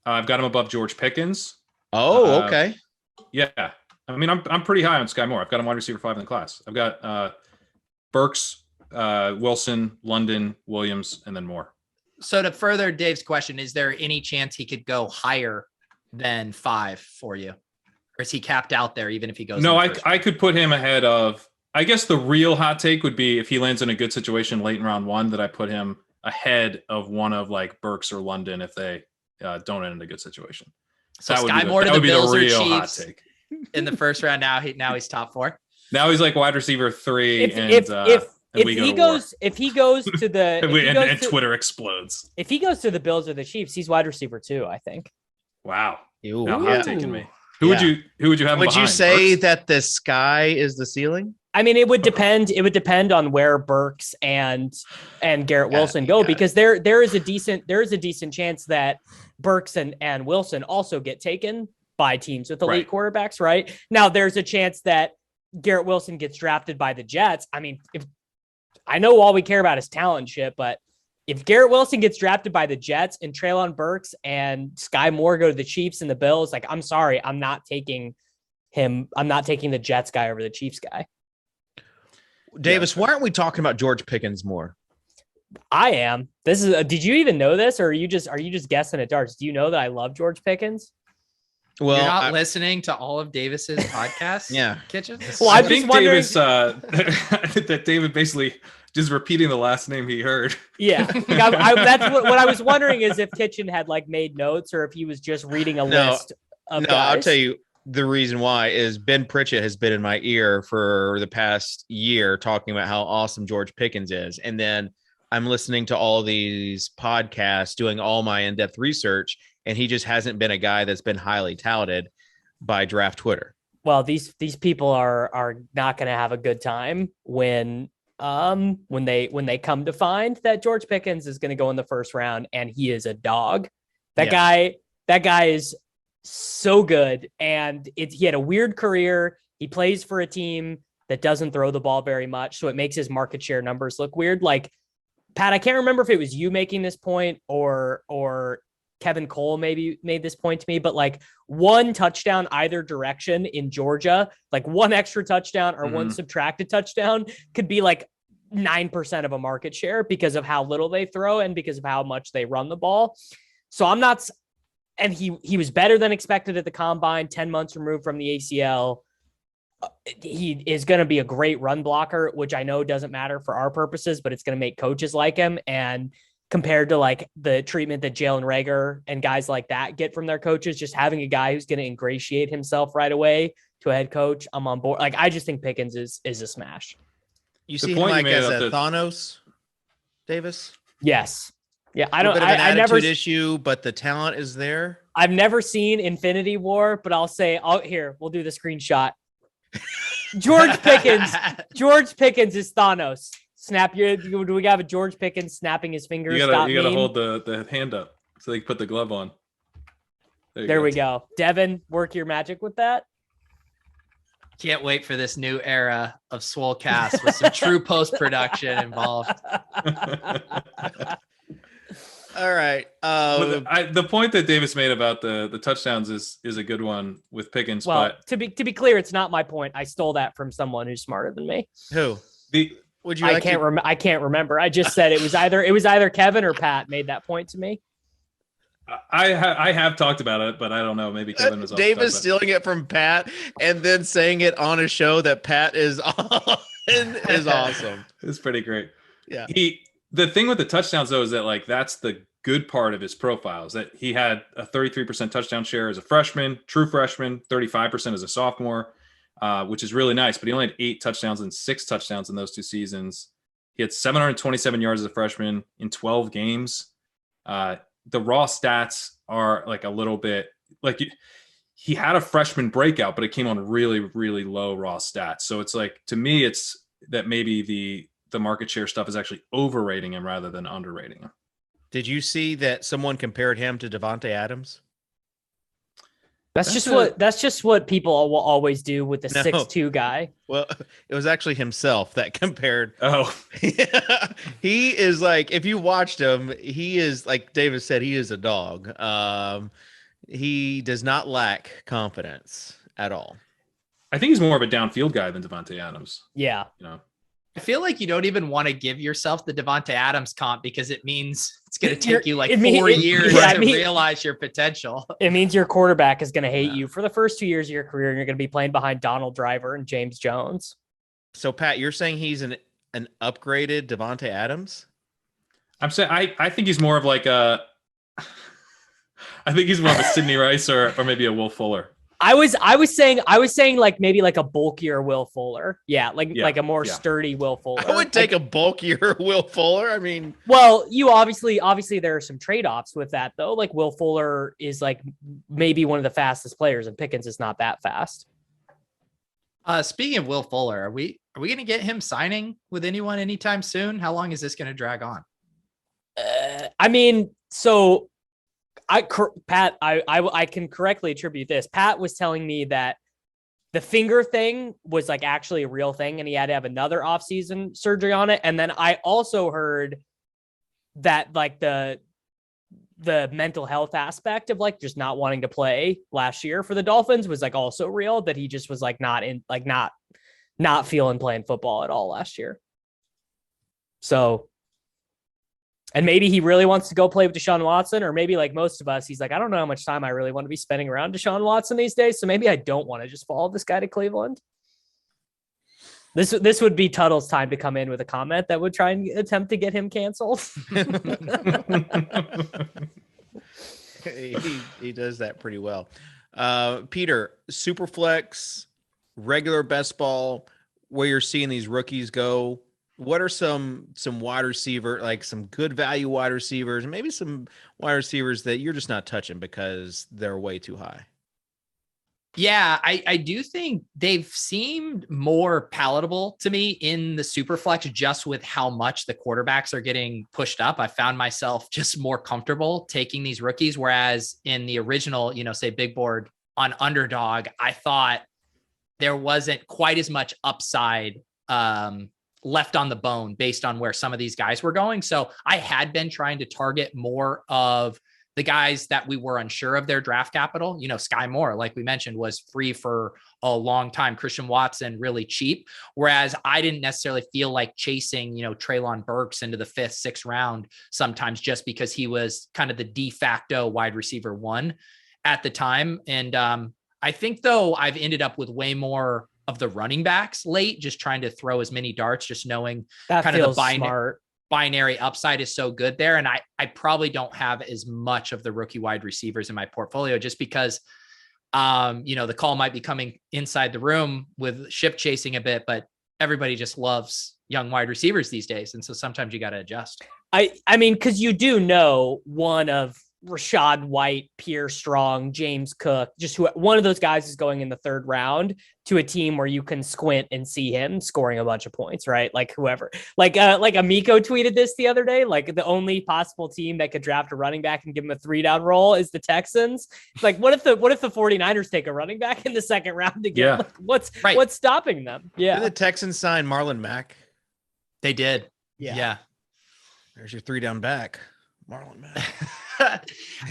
S4: I've got him above George Pickens.
S1: Oh, okay.
S4: Yeah. I mean, I'm pretty high on Skye Moore. I've got him wide receiver 5 in the class. I've got Burks, Wilson, London, Williams, and then Moore.
S3: So to further Dave's question, is there any chance he could go higher than 5 for you? Or is he capped out there even if he goes?
S4: No, I could put him ahead of, I guess the real hot take would be if he lands in a good situation late in round 1, that I put him ahead of one of like Burks or London if they don't end in a good situation.
S3: So Skye Moore to the Bills or Chiefs in the first round. Now he's top 4.
S4: Now he's like wide receiver 3.
S2: If he goes to the
S4: and Twitter explodes.
S2: If he goes to the Bills or the Chiefs, he's wide receiver 2, I think.
S4: Wow.
S1: Ew.
S4: Now hot taking me. Who would you have?
S1: Would you say that the sky is the ceiling?
S2: I mean, it would depend. It would depend on where Burks and Garrett Wilson go, because there is a decent chance that Burks and Wilson also get taken by teams with elite quarterbacks. Right now, there's a chance that Garrett Wilson gets drafted by the Jets. I mean, I know all we care about is talent shit, but if Garrett Wilson gets drafted by the Jets and Treylon Burks and Skye Moore go to the Chiefs and the Bills, like, I'm sorry, I'm not taking him. I'm not taking the Jets guy over the Chiefs guy.
S1: Davis, why aren't we talking about George Pickens more?
S2: I am. This is. Did you even know this, or are you just guessing at darts? Do you know that I love George Pickens?
S3: Well, you're not listening to all of Davis's podcasts.
S1: Yeah,
S3: Kitchen.
S2: Well,
S4: I think Davis. That David basically just repeating the last name he heard.
S2: Yeah, like that's what I was wondering is if Kitchen had like made notes or if he was just reading a list of guys.
S1: I'll tell you the reason why is Ben Pritchett has been in my ear for the past year talking about how awesome George Pickens is, and then I'm listening to all these podcasts, doing all my in-depth research, and he just hasn't been a guy that's been highly touted by draft Twitter.
S2: Well, these people are not going to have a good time when they come to find that George Pickens is going to go in the first round and he is a dog. That guy is so good, and he had a weird career. He plays for a team that doesn't throw the ball very much, so it makes his market share numbers look weird. Like, Pat, I can't remember if it was you making this point or Kevin Cole maybe made this point to me, but like one touchdown either direction in Georgia, like one extra touchdown or one subtracted touchdown could be like 9% of a market share because of how little they throw and because of how much they run the ball. So I'm not, and he was better than expected at the combine, 10 months removed from the ACL. He is going to be a great run blocker, which I know doesn't matter for our purposes, but it's going to make coaches like him. And compared to like the treatment that Jalen Reagor and guys like that get from their coaches, just having a guy who's going to ingratiate himself right away to a head coach, I'm on board. Like, I just think Pickens is a smash.
S1: You see him like as a Thanos, Davis?
S2: Yes. Yeah.
S1: I don't, I never issue, but the talent is there.
S2: I've never seen Infinity War, but I'll say, here, we'll do the screenshot. George Pickens is Thanos. Do we have a George Pickens snapping his fingers?
S4: You gotta hold the hand up so they can put the glove on.
S2: There we go. Devin, work your magic with that.
S3: Can't wait for this new era of Swolecast with some true post-production involved.
S1: All right.
S4: The point that Davis made about the touchdowns is a good one with Pickens.
S2: Well,
S4: but
S2: to be clear, it's not my point. I stole that from someone who's smarter than me.
S1: Who?
S2: I can't remember. I just said it was either Kevin or Pat made that point to me.
S4: I have talked about it, but I don't know. Maybe Kevin was.
S1: Davis stealing it from Pat and then saying it on a show that Pat is on is awesome.
S4: It's pretty great.
S1: Yeah.
S4: The thing with the touchdowns though is that like that's the good part of his profile is that he had a 33% touchdown share as a freshman, true freshman, 35% as a sophomore, which is really nice. But he only had 8 touchdowns and 6 touchdowns in those 2 seasons. He had 727 yards as a freshman in 12 games. The raw stats are like a little bit like he had a freshman breakout, but it came on really, really low raw stats. So it's like, to me, it's that maybe the market share stuff is actually overrating him rather than underrating him.
S1: Did you see that someone compared him to Devante Adams?
S2: That's just what people will always do with the 6'2" guy.
S1: Well, it was actually himself that compared.
S4: Oh,
S1: he is like, if you watched him, he is like David said, he is a dog. He does not lack confidence at all.
S4: I think he's more of a downfield guy than Devante Adams.
S2: Yeah.
S4: You know,
S3: I feel like you don't even want to give yourself the Devante Adams comp because it means it's going to take you like 4 years to realize your potential.
S2: It means your quarterback is going to hate you for the first 2 years of your career, and you're going to be playing behind Donald Driver and James Jones.
S1: So, Pat, you're saying he's an upgraded Devante Adams?
S4: I'm saying I think he's more of like I think he's more of a Sidney Rice or maybe a Will Fuller.
S2: I was saying like maybe like a bulkier Will Fuller. Yeah, like a more sturdy Will Fuller.
S1: I would take a bulkier Will Fuller. I mean,
S2: well, you obviously there are some trade-offs with that though. Like Will Fuller is like maybe one of the fastest players, and Pickens is not that fast.
S3: Speaking of Will Fuller, are we going to get him signing with anyone anytime soon? How long is this going to drag on?
S2: I mean, so. Pat, I can correctly attribute this. Pat was telling me that the finger thing was like actually a real thing and he had to have another offseason surgery on it. And then I also heard that like the mental health aspect of like just not wanting to play last year for the Dolphins was like also real, that he just was like not feeling playing football at all last year. So, and maybe he really wants to go play with Deshaun Watson, or maybe like most of us, he's like, I don't know how much time I really want to be spending around Deshaun Watson these days. So maybe I don't want to just follow this guy to Cleveland. This would be Tuttle's time to come in with a comment that would try and attempt to get him canceled.
S1: he does that pretty well. Peter, Superflex, regular best ball, where you're seeing these rookies go. What are some wide receiver, like some good value wide receivers, and maybe some wide receivers that you're just not touching because they're way too high?
S3: Yeah, I do think they've seemed more palatable to me in the Superflex, just with how much the quarterbacks are getting pushed up. I found myself just more comfortable taking these rookies. Whereas in the original, say big board on Underdog, I thought there wasn't quite as much upside left on the bone based on where some of these guys were going. So I had been trying to target more of the guys that we were unsure of their draft capital. Skye Moore, like we mentioned, was free for a long time. Christian Watson, really cheap. Whereas I didn't necessarily feel like chasing, Treylon Burks into the 5th, 6th round sometimes, just because he was kind of the de facto wide receiver 1 at the time. And I think though I've ended up with way more of the running backs late, just trying to throw as many darts, just knowing
S2: that
S3: kind of
S2: the
S3: binary upside is so good there. And I probably don't have as much of the rookie wide receivers in my portfolio, just because, the call might be coming inside the room with ship chasing a bit, but everybody just loves young wide receivers these days. And so sometimes you got to adjust.
S2: I mean, cause you do know one of Rashad White, Pierre Strong, James Cook, just one of those guys is going in the 3rd round to a team where you can squint and see him scoring a bunch of points, right? Like whoever, like Amico tweeted this the other day, like the only possible team that could draft a running back and give him a 3-down role is the Texans. Like what if the 49ers take a running back in the 2nd round again?
S4: Yeah.
S2: Like, what's stopping them? Yeah.
S1: Did the Texans sign Marlon Mack?
S3: They did.
S2: Yeah.
S1: There's your 3-down back, Marlon Mack.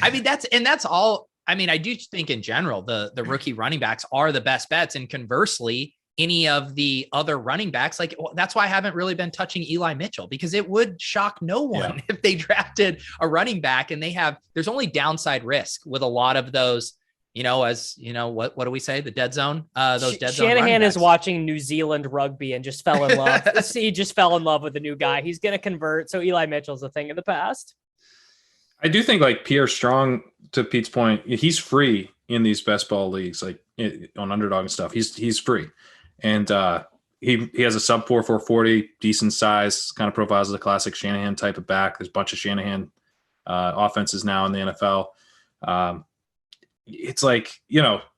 S3: I mean, that's all. I mean, I do think in general, the rookie running backs are the best bets. And conversely, any of the other running backs, that's why I haven't really been touching Eli Mitchell, because it would shock no one if they drafted a running back, and there's only downside risk with a lot of those, what do we say? The dead zone, those dead zone.
S2: Shanahan is watching New Zealand rugby and just fell in love. He just fell in love with the new guy. He's going to convert. So Eli Mitchell's a thing of the past.
S4: I do think like Pierre Strong, to Pete's point, he's free in these best ball leagues, like on Underdog and stuff. He's free, and he has a sub 4.40, decent size, kind of profiles as a classic Shanahan type of back. There's a bunch of Shanahan offenses now in the NFL. It's like,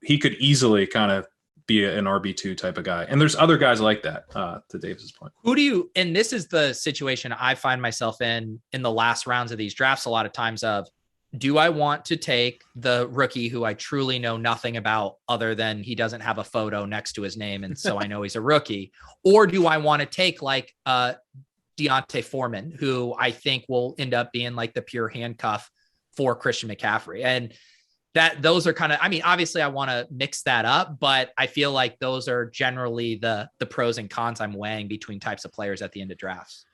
S4: he could easily kind of be an RB2 type of guy. And there's other guys like that, to Davis's point.
S3: And this is the situation I find myself in the last rounds of these drafts a lot of times of, do I want to take the rookie who I truly know nothing about other than he doesn't have a photo next to his name, and so I know he's a rookie? Or do I want to take like Deontay Foreman, who I think will end up being like the pure handcuff for Christian McCaffrey? And those are kind of, I mean, obviously I want to mix that up, but I feel like those are generally the pros and cons I'm weighing between types of players at the end of drafts.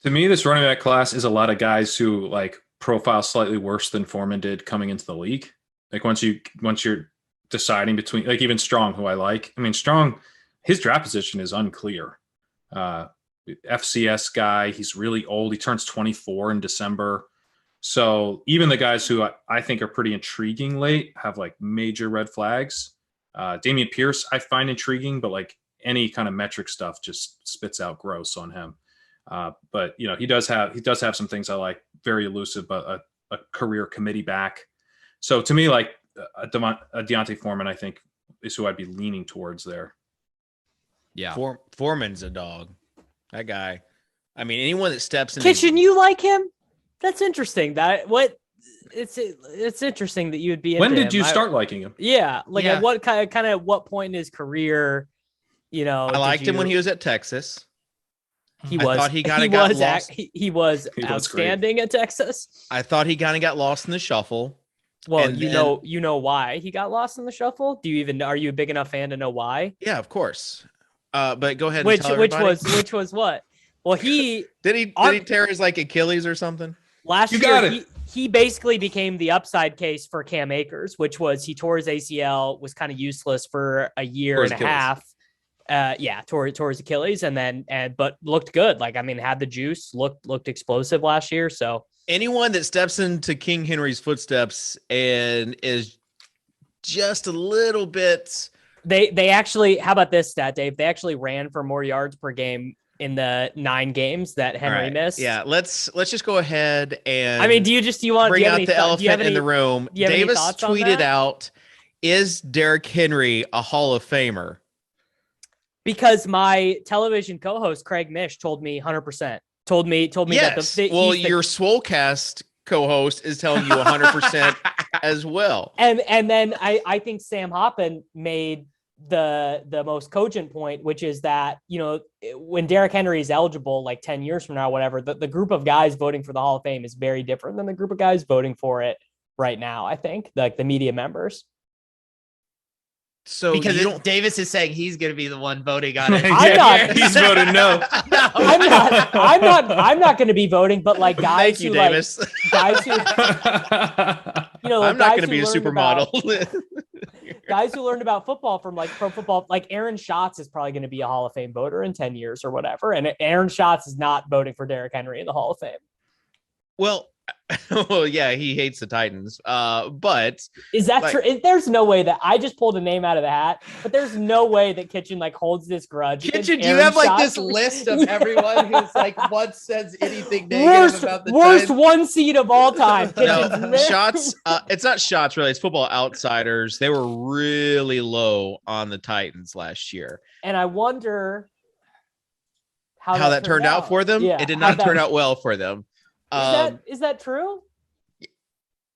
S4: To me, this running back class is a lot of guys who like profile slightly worse than Foreman did coming into the league. Like once you're deciding between, like even Strong, who I like. I mean, Strong, his draft position is unclear. FCS guy, he's really old. He turns 24 in December. So even the guys who I think are pretty intriguing late have like major red flags. Dameon Pierce, I find intriguing, but like any kind of metric stuff just spits out gross on him. But he does have some things I like. Very elusive, but a career committee back. So to me, like a Deontay Foreman, I think is who I'd be leaning towards there.
S3: Yeah,
S1: Foreman's a dog. That guy. I mean, anyone that steps in.
S2: Kitchen, you like him? That's interesting. It's interesting that you would be.
S4: When did you start liking him?
S2: Yeah, like at what kind of what point in his career?
S1: I liked him when he was at Texas.
S2: He
S1: I
S2: was.
S1: thought he kind of got lost.
S2: He was outstanding at Texas.
S1: I thought he kind of got lost in the shuffle.
S2: Well,
S1: And
S2: you know why he got lost in the shuffle. Are you a big enough fan to know why?
S1: Yeah, of course. But go ahead.
S2: Which was what? Well,
S1: did he tear his Achilles or something?
S2: Last year, he basically became the upside case for Cam Akers, which was he tore his ACL, was kind of useless for a year and a half. Tore his Achilles, but looked good. Had the juice, looked explosive last year. So
S1: anyone that steps into King Henry's footsteps and is just a little bit.
S2: They actually, how about this stat, Dave? They actually ran for more yards per game in the 9 games that Henry missed.
S1: Yeah, let's just go ahead and.
S2: Do you want
S1: bring out the elephant in the room? Davis tweeted out, "Is Derrick Henry a Hall of Famer?"
S2: Because my television co-host Craig Mish told me 100%. Told me
S1: yes.
S2: that
S1: your Swolecast co-host is telling you 100% as well.
S2: And then I think Sam Hoppen made the most cogent point, which is that, when Derrick Henry is eligible, 10 years from now, whatever, the group of guys voting for the Hall of Fame is very different than the group of guys voting for it right now. I think the media members.
S1: So
S3: because Davis is saying he's going to be the one voting on it.
S4: He's voting no.
S2: I'm not going to be voting, but guys
S1: Thank you,
S2: who
S1: Davis.
S2: Guys who
S1: I'm not going to be a supermodel.
S2: Guys who learned about football from pro football, Aaron Schatz is probably going to be a Hall of Fame voter in 10 years or whatever. And Aaron Schatz is not voting for Derrick Henry in the Hall of Fame.
S1: Well, yeah, he hates the Titans. But
S2: is that true? There's no way that I just pulled a name out of the hat, but there's no way that Kitchen holds this grudge.
S3: Kitchen, do you have this list of everyone who's once says anything
S2: negative
S3: about the
S2: worst
S3: Titans?
S2: One seed of all time?
S1: No, shots. It's not shots really. It's Football Outsiders. They were really low on the Titans last year,
S2: and I wonder
S1: how that turned out for them.
S2: Yeah,
S1: it did not turn out well for them.
S2: Is that true?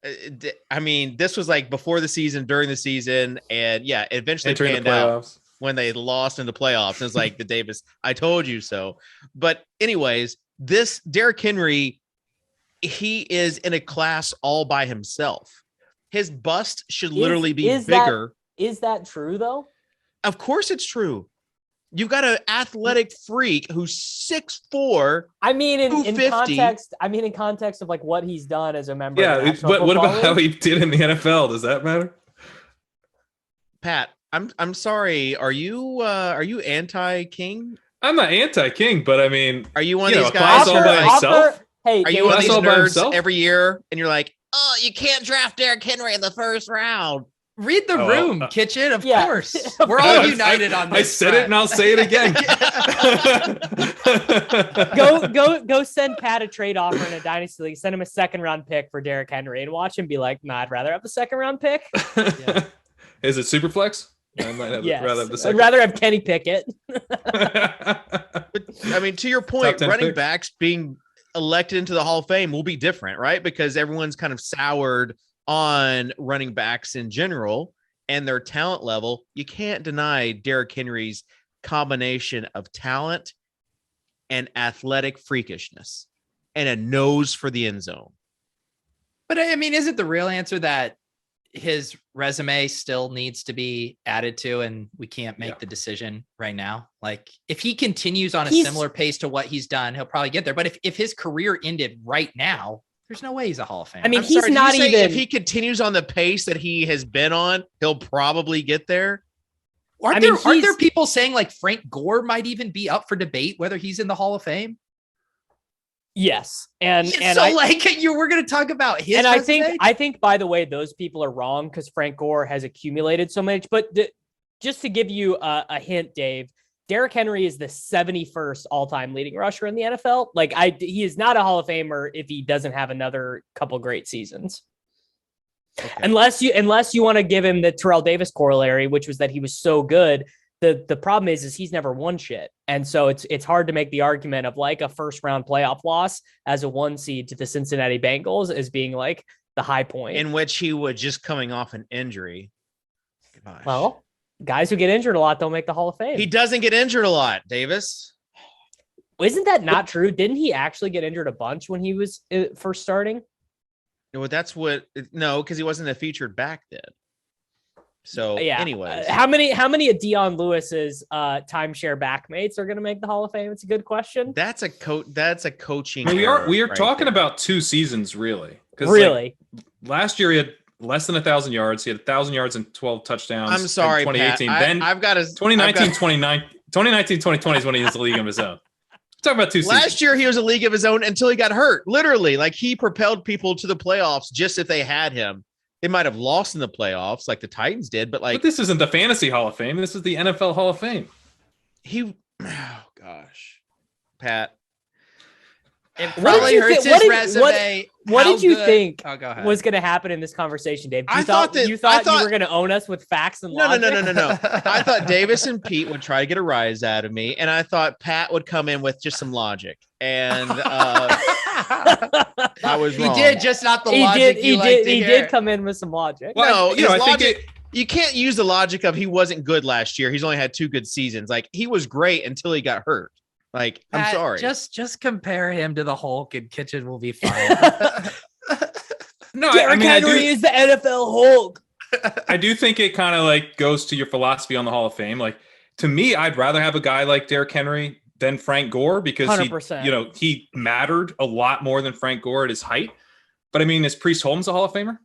S1: This was before the season, during the season, and yeah, eventually panned out when they lost in the playoffs. It was the Davis, I told you so. But anyways, this Derrick Henry, he is in a class all by himself. His bust should literally be bigger.
S2: Is that true though?
S1: Of course it's true. You've got an athletic freak who's 6'4".
S2: In context of what he's done as a member.
S4: Yeah,
S2: of the National
S4: but what
S2: Football
S4: about how
S2: League?
S4: he did in the NFL? Does that matter?
S1: Pat, I'm sorry. Are you anti-King?
S4: I'm not anti-King, but
S1: are you one of these guys
S4: all by himself?
S2: Hey,
S1: are you one of these nerds every year and you're oh, you can't draft Derrick Henry in the first round?
S3: Read the room, Kitchen. Of course, we're all united on this.
S4: I said it, and I'll say it again.
S2: Go send Pat a trade offer in a dynasty league. Send him a 2nd round pick for Derrick Henry, and watch him be nah, I'd rather have the 2nd round pick.
S4: Yeah. Is it Superflex? I might have rather have the 2nd.
S2: I'd rather have Kenny Pickett.
S1: But to your point, running backs being elected into the Hall of Fame will be different, right? Because everyone's kind of soured on running backs in general and their talent level. You can't deny Derrick Henry's combination of talent and athletic freakishness and a nose for the end zone.
S3: But isn't the real answer that his resume still needs to be added to, and we can't make the decision right now? If he continues on a similar pace to what he's done, he'll probably get there. But if his career ended right now, there's no way he's a Hall of Famer.
S2: He's not even.
S1: If he continues on the pace that he has been on, he'll probably get there.
S3: Aren't there people saying Frank Gore might even be up for debate whether he's in the Hall of Fame?
S2: Yes, and
S3: we're going to talk about his.
S2: And
S3: resume?
S2: I think by the way, those people are wrong because Frank Gore has accumulated so much. But just to give you a hint, Dave, Derrick Henry is the 71st all-time leading rusher in the NFL. He is not a Hall of Famer if he doesn't have another couple great seasons. Okay. Unless you want to give him the Terrell Davis corollary, which was that he was so good. The problem is he's never won shit. And so it's hard to make the argument of a first round playoff loss as a 1 seed to the Cincinnati Bengals as being the high point.
S1: In which he was just coming off an injury. Gosh.
S2: Well, guys who get injured a lot don't make the Hall of Fame.
S1: He doesn't get injured a lot, Davis.
S2: Isn't that not true? Didn't he actually get injured a bunch when he was first starting?
S1: Well, no, because he wasn't a featured back then. So,
S2: yeah.
S1: anyways,
S2: How many of Dion Lewis's timeshare backmates are going to make the Hall of Fame? It's a good question.
S1: That's a coaching.
S4: I mean, we are
S1: right
S4: talking
S1: there.
S4: about 2 seasons, really.
S2: Really?
S4: Last year he had less than 1,000 yards. He had 1,000 yards and 12 touchdowns.
S1: I'm sorry,
S4: in 2018.
S1: Pat.
S4: Then
S1: I've got
S4: 2019, 2020 is when he was the league of his own. Talk about 2 seasons.
S1: Last year he was a league of his own until he got hurt. Literally, like he propelled people to the playoffs just if they had him. They might have lost in the playoffs like the Titans did, but
S4: this isn't the Fantasy Hall of Fame. This is the NFL Hall of Fame.
S1: Oh gosh, Pat.
S3: It probably hurts his resume.
S2: What did you think
S3: go ahead.
S2: was going to happen in this conversation, Dave?
S1: I thought you
S2: were going to own us with facts and logic?
S1: No. I thought Davis and Pete would try to get a rise out of me, and I thought Pat would come in with just some logic. And I was wrong.
S3: He did, just not the logic
S2: he did come in with some logic.
S1: Well,
S4: no, I think
S1: you can't use the logic of he wasn't good last year. He's only had 2 good seasons. Like he was great until he got hurt. Like,
S3: Pat,
S1: I'm sorry.
S3: Just compare him to the Hulk and Kitchen will be fine.
S2: No, Derrick Henry is the NFL Hulk.
S4: I do think it kind of like goes to your philosophy on the Hall of Fame. Like to me, I'd rather have a guy like Derrick Henry than Frank Gore because
S2: 100%.
S4: he mattered a lot more than Frank Gore at his height. But I mean, is Priest Holmes a Hall of Famer?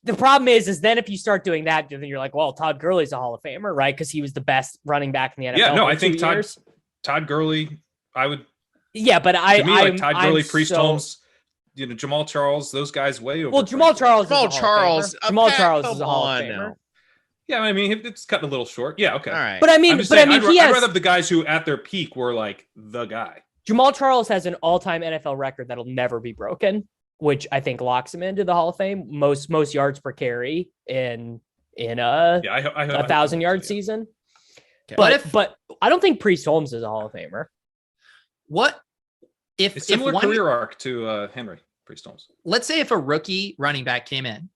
S2: The problem is then if you start doing that, then you're like, well, Todd Gurley's a Hall of Famer, right? Because he was the best running back in the NFL.
S4: Yeah, no, I think
S2: years.
S4: Todd Gurley, I would.
S2: Yeah, but
S4: Todd Gurley, Priest Holmes, Jamal Charles, those guys way over.
S2: Well, Jamal Charles is a Hall of Famer.
S1: Now.
S4: Yeah, I mean, it's cutting a little short. Yeah, okay.
S1: All right.
S2: But I mean,
S4: I'd rather have the guys who at their peak were like the guy.
S2: Jamal Charles has an all-time NFL record that'll never be broken, which I think locks him into the Hall of Fame. Most yards per carry in a 1,000-yard season. Okay. But I don't think Priest Holmes is a Hall of Famer.
S3: What if
S4: it's similar career arc to Henry Priest Holmes?
S3: Let's say if a rookie running back came in,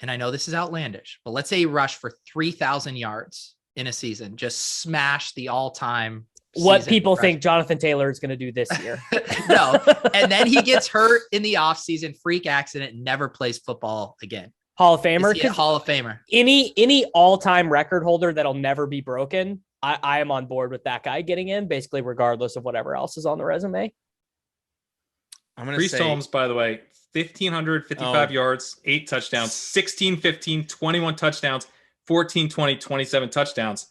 S3: and I know this is outlandish, but let's say he rushed for 3,000 yards in a season, just smash the all-time.
S2: What people think Jonathan Taylor is going to do this year.
S3: No. And then he gets hurt in the offseason, freak accident, never plays football again.
S2: Hall of Famer?
S3: Hall of Famer.
S2: Any all-time record holder that'll never be broken, I am on board with that guy getting in, basically regardless of whatever else is on the resume.
S1: I'm going to
S4: Priest Holmes, by the way, 1,555 yards, 8 touchdowns, 16-15, 21 touchdowns, 14-20, 27 touchdowns.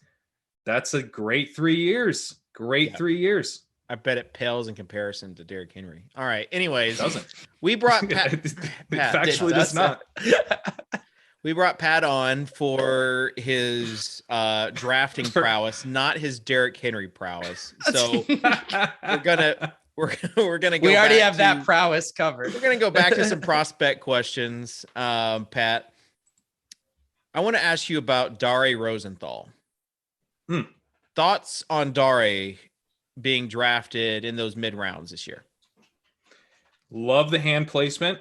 S4: That's a great 3 years. Great 3 years.
S1: I bet it pales in comparison to Derrick Henry. All right. Anyways,
S4: it doesn't.
S1: We brought Pat.
S4: Factually does not.
S1: We brought Pat on for his drafting prowess, not his Derrick Henry prowess. So we're gonna go.
S3: We already have that prowess covered.
S1: We're gonna go back to some prospect questions, Pat. I want to ask you about Dare Rosenthal. Thoughts on Dare being drafted in those mid rounds this year?
S4: Love the hand placement,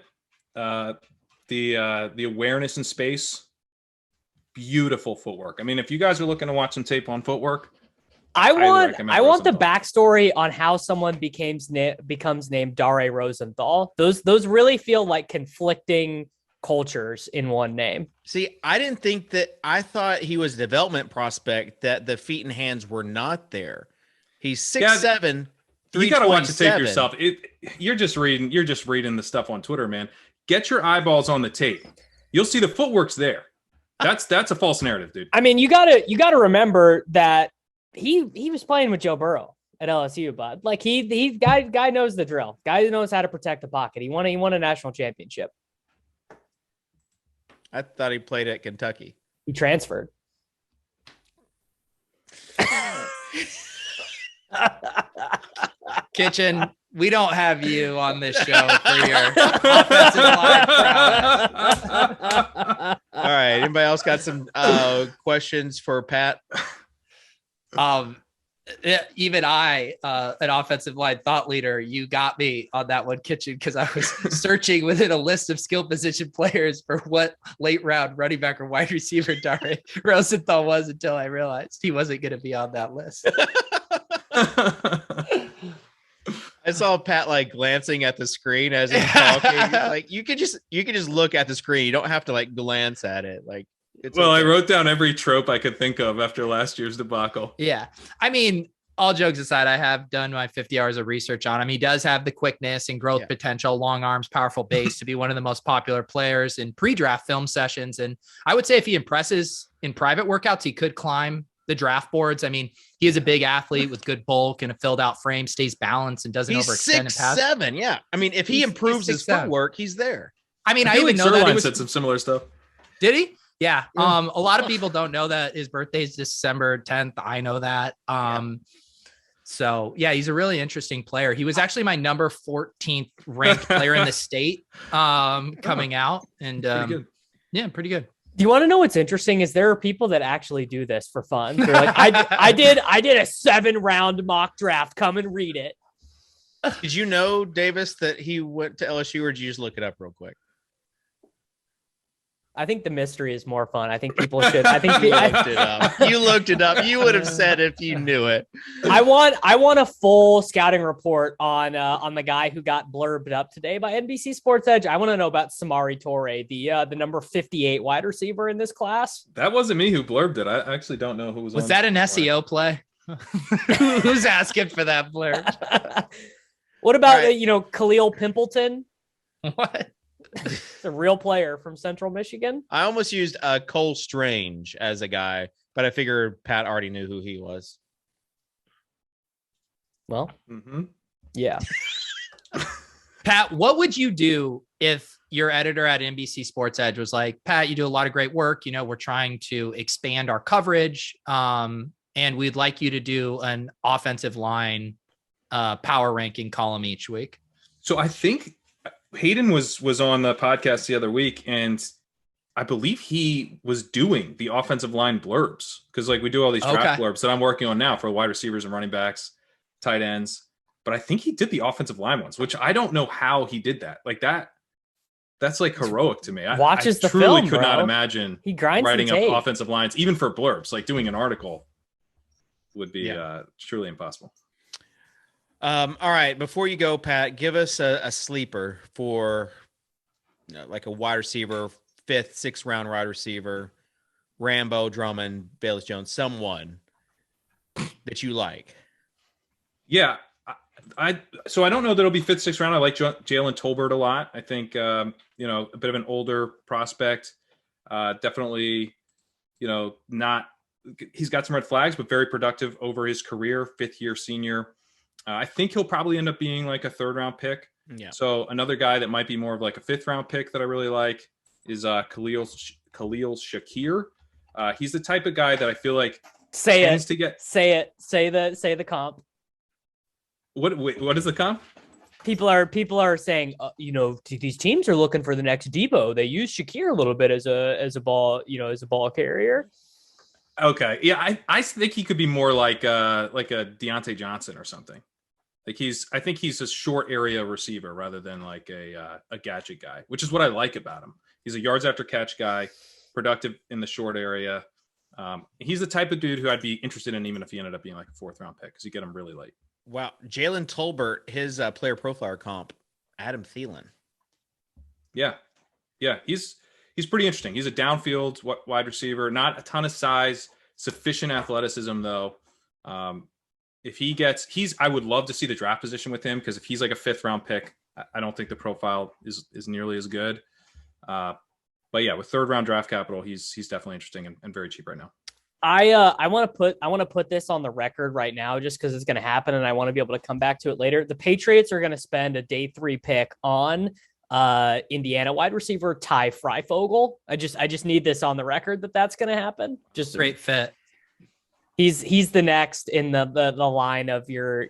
S4: the awareness in space, beautiful footwork. I mean, if you guys are looking to watch some tape on footwork,
S2: I want the backstory on how someone becomes named Dare Rosenthal. Those really feel like conflicting cultures in one name.
S1: See, I didn't think that. I thought he was a development prospect, that the feet and hands were not there. He's 6'7".
S4: You got to watch the tape yourself. You're just reading the stuff on Twitter, man. Get your eyeballs on the tape. You'll see the footwork's there. That's a false narrative, dude.
S2: I mean, you gotta remember that he was playing with Joe Burrow at LSU, bud. Like guy knows the drill. Guy knows how to protect the pocket. He won a national championship.
S1: I thought he played at Kentucky.
S2: He transferred.
S3: Kitchen, we don't have you on this show for your offensive line prowess.
S1: All right. Anybody else got some questions for Pat?
S3: Even I, an offensive line thought leader, you got me on that one, Kitchen, because I was searching within a list of skill position players for what late round running back or wide receiver Dare Rosenthal was until I realized he wasn't going to be on that list.
S1: I saw Pat like glancing at the screen as he's talking. Like you could just look at the screen. You don't have to like glance at it. Like
S4: well, okay. I wrote down every trope I could think of after last year's debacle.
S3: Yeah. I mean, all jokes aside, I have done my 50 hours of research on him. He does have the quickness and growth potential, long arms, powerful base to be one of the most popular players in pre-draft film sessions. And I would say if he impresses in private workouts, he could climb the draft boards. I mean, he is a big athlete with good bulk and a filled out frame, stays balanced and doesn't overextend and pass.
S1: 6'7". Yeah. I mean, if he improves his footwork, he's there.
S3: I mean, I even know that
S4: he said some similar stuff.
S3: Did he? Yeah. A lot of people don't know that his birthday is December 10th. I know that. So yeah, he's a really interesting player. He was actually my number 14th ranked player in the state coming out. And pretty good.
S2: Do you want to know what's interesting is there are people that actually do this for fun. They're like, I did a 7-round mock draft. Come and read it.
S1: Did you know, Davis, that he went to LSU, or did you just look it up real quick?
S2: I think the mystery is more fun. I think people should. I think
S1: you looked it up. You would have said if you knew it.
S2: I want a full scouting report on the guy who got blurbed up today by NBC Sports Edge. I want to know about Samori Toure, the number 58 wide receiver in this class.
S4: That wasn't me who blurbed it. I actually don't know who was.
S3: Was that an SEO play? Who's asking for that blurb?
S2: What about Khalil Pimpleton?
S3: What?
S2: It's a real player from Central Michigan.
S1: I almost used Cole Strange as a guy, but I figured Pat already knew who he was.
S2: Well, yeah.
S3: Pat, what would you do if your editor at NBC Sports Edge was like, Pat, you do a lot of great work. We're trying to expand our coverage, and we'd like you to do an offensive line power ranking column each week.
S4: So I think Hayden was on the podcast the other week, and I believe he was doing the offensive line blurbs because we do all these draft blurbs that I'm working on now for wide receivers and running backs, tight ends. But I think he did the offensive line ones, which I don't know how he did that. That's heroic to me. I truly could not imagine
S2: he grinds
S4: writing up offensive lines, even for blurbs, doing an article would be truly impossible.
S1: All right. Before you go, Pat, give us a sleeper for a wide receiver, 5th, 6th round wide receiver, Rambo, Drummond, Bayless Jones, someone that you like.
S4: Yeah. So I don't know that it'll be 5th, 6th round. I like Jalen Tolbert a lot. I think, a bit of an older prospect, definitely, he's got some red flags, but very productive over his career, 5th year senior. I think he'll probably end up being a 3rd round pick.
S1: Yeah.
S4: So another guy that might be more of a 5th round pick that I really like is Khalil Shakir. He's the type of guy that I feel like
S2: say the comp.
S4: What is the comp?
S2: People are saying, these teams are looking for the next Debo. They use Shakir a little bit as a ball carrier.
S4: Okay. Yeah. I think he could be more like a Deontay Johnson or something. I think he's a short area receiver rather than a gadget guy, which is what I like about him. He's a yards after catch guy, productive in the short area. He's the type of dude who I'd be interested in, even if he ended up being a 4th round pick, because you get him really late.
S1: Wow. Jalen Tolbert, his player profiler comp, Adam Thielen.
S4: Yeah. Yeah. He's pretty interesting. He's a downfield wide receiver, not a ton of size, sufficient athleticism though. I would love to see the draft position with him, because if he's a 5th round pick, I don't think the profile is nearly as good. But yeah, with 3rd round draft capital, he's definitely interesting and very cheap right now.
S2: I want to put this on the record right now, just because it's going to happen, and I want to be able to come back to it later. The Patriots are going to spend a day 3 pick on Indiana wide receiver Ty Freifogel. I just need this on the record that's going to happen. Just
S3: great fit.
S2: He's the next in the line of your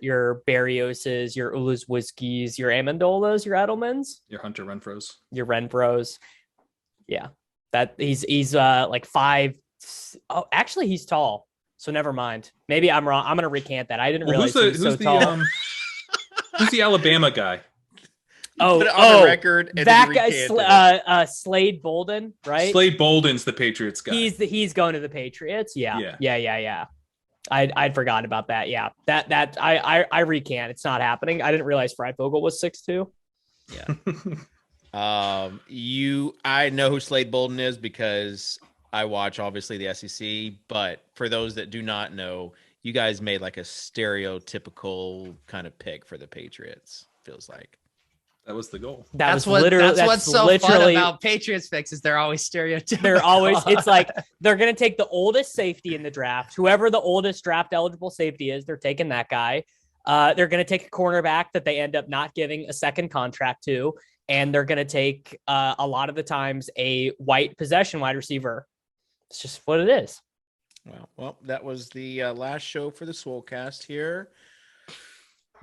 S2: Berrioses, your Uluzwiskis, your Amendolas, your Edelmans,
S4: your Hunter Renfros,
S2: your Renfros. Yeah, that he's 5. Oh, actually, he's tall. So never mind. Maybe I'm wrong. I'm going to recant that. I didn't realize he was so tall.
S4: Who's the Alabama guy?
S1: Put it on the record.
S2: That guy, Slade Bolden, right?
S4: Slade Bolden's the Patriots guy.
S2: He's going to the Patriots. Yeah. I'd forgotten about that. Yeah, that I recant. It's not happening. I didn't realize Freifogel was 6'2".
S1: Yeah. I know who Slade Bolden is because I watch obviously the SEC. But for those that do not know, you guys made like a stereotypical kind of pick for the Patriots. Feels like.
S4: That was the goal.
S3: That's what's so fun about Patriots picks is they're always stereotypical.
S2: They're always, it's like they're going to take the oldest safety in the draft. Whoever the oldest draft eligible safety is, they're taking that guy. They're going to take a cornerback that they end up not giving a second contract to. And they're going to take a lot of the times a white possession wide receiver. It's just what it is.
S1: Well, that was the last show for the Swolecast here.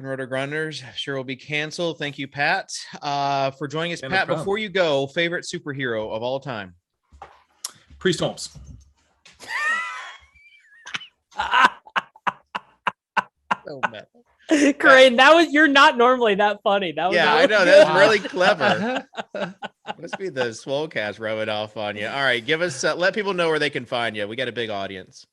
S1: RotoGrinders sure will be canceled. Thank you, Pat, for joining us. Pat, before you go, favorite superhero of all time?
S4: Priest Holmes.
S1: So mad.
S2: Kerrane, you're not normally that funny. I
S1: know. That was really clever. Must be the Swolecast rubbing off on you. All right, give us let people know where they can find you. We got a big audience.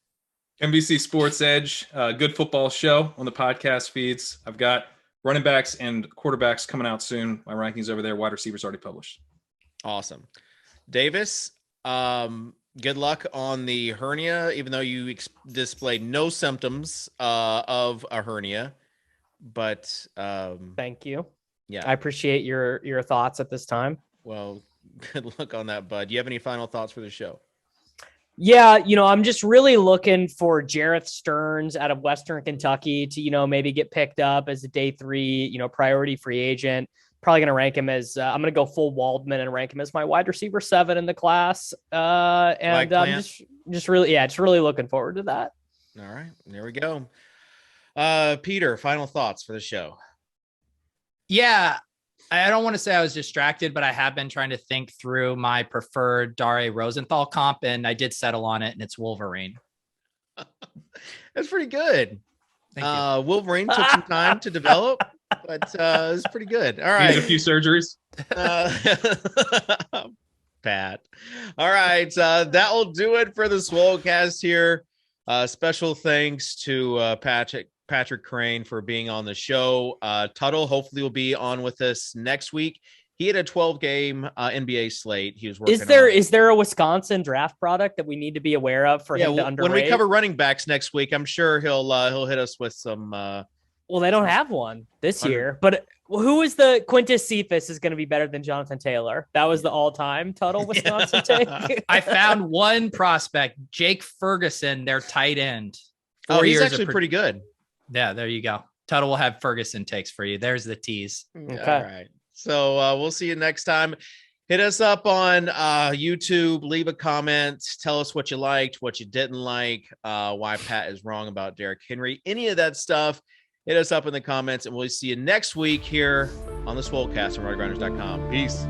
S4: NBC Sports Edge, good football show on the podcast feeds. I've got running backs and quarterbacks coming out soon. My rankings over there. Wide receivers already published.
S1: Awesome. Davis, good luck on the hernia, even though you displayed no symptoms of a hernia. But
S2: thank you.
S1: Yeah,
S2: I appreciate your thoughts at this time.
S1: Well, good luck on that, bud. Do you have any final thoughts for the show?
S2: Yeah, I'm just really looking for Jarrett Stearns out of Western Kentucky to, maybe get picked up as a day 3, priority free agent. Probably going to rank him as, I'm going to go full Waldman and rank him as my wide receiver 7 in the class. And I'm just really looking forward to that.
S1: All right, there we go. Peter, final thoughts for the show.
S3: Yeah. I don't want to say I was distracted, but I have been trying to think through my preferred Dare Rosenthal comp, and I did settle on it, and it's Wolverine.
S1: That's pretty good.
S3: Thank you.
S1: Wolverine took some time to develop, but it was pretty good. All right.
S4: Needed a few surgeries.
S1: Pat. All right. That will do it for the Swolecast here. Special thanks to Patrick Kerrane for being on the show. Tuttle hopefully will be on with us next week. He had a 12-game NBA slate. He was working.
S2: Is there a Wisconsin draft product that we need to be aware of for him to underrate?
S1: When we cover running backs next week, I'm sure he'll hit us with some.
S2: Well, they don't have one this year, but who is the Quintus Cephas is going to be better than Jonathan Taylor? That was the all-time Tuttle Wisconsin take.
S3: I found one prospect, Jake Ferguson, their tight end.
S1: He's actually pretty good.
S3: Yeah, there you go. Tuttle will have Ferguson takes for you. There's the tease.
S2: Okay.
S1: All right. So we'll see you next time. Hit us up on YouTube. Leave a comment. Tell us what you liked, what you didn't like, why Pat is wrong about Derrick Henry. Any of that stuff, hit us up in the comments, and we'll see you next week here on the Swolecast on RotoGrinders.com. Peace.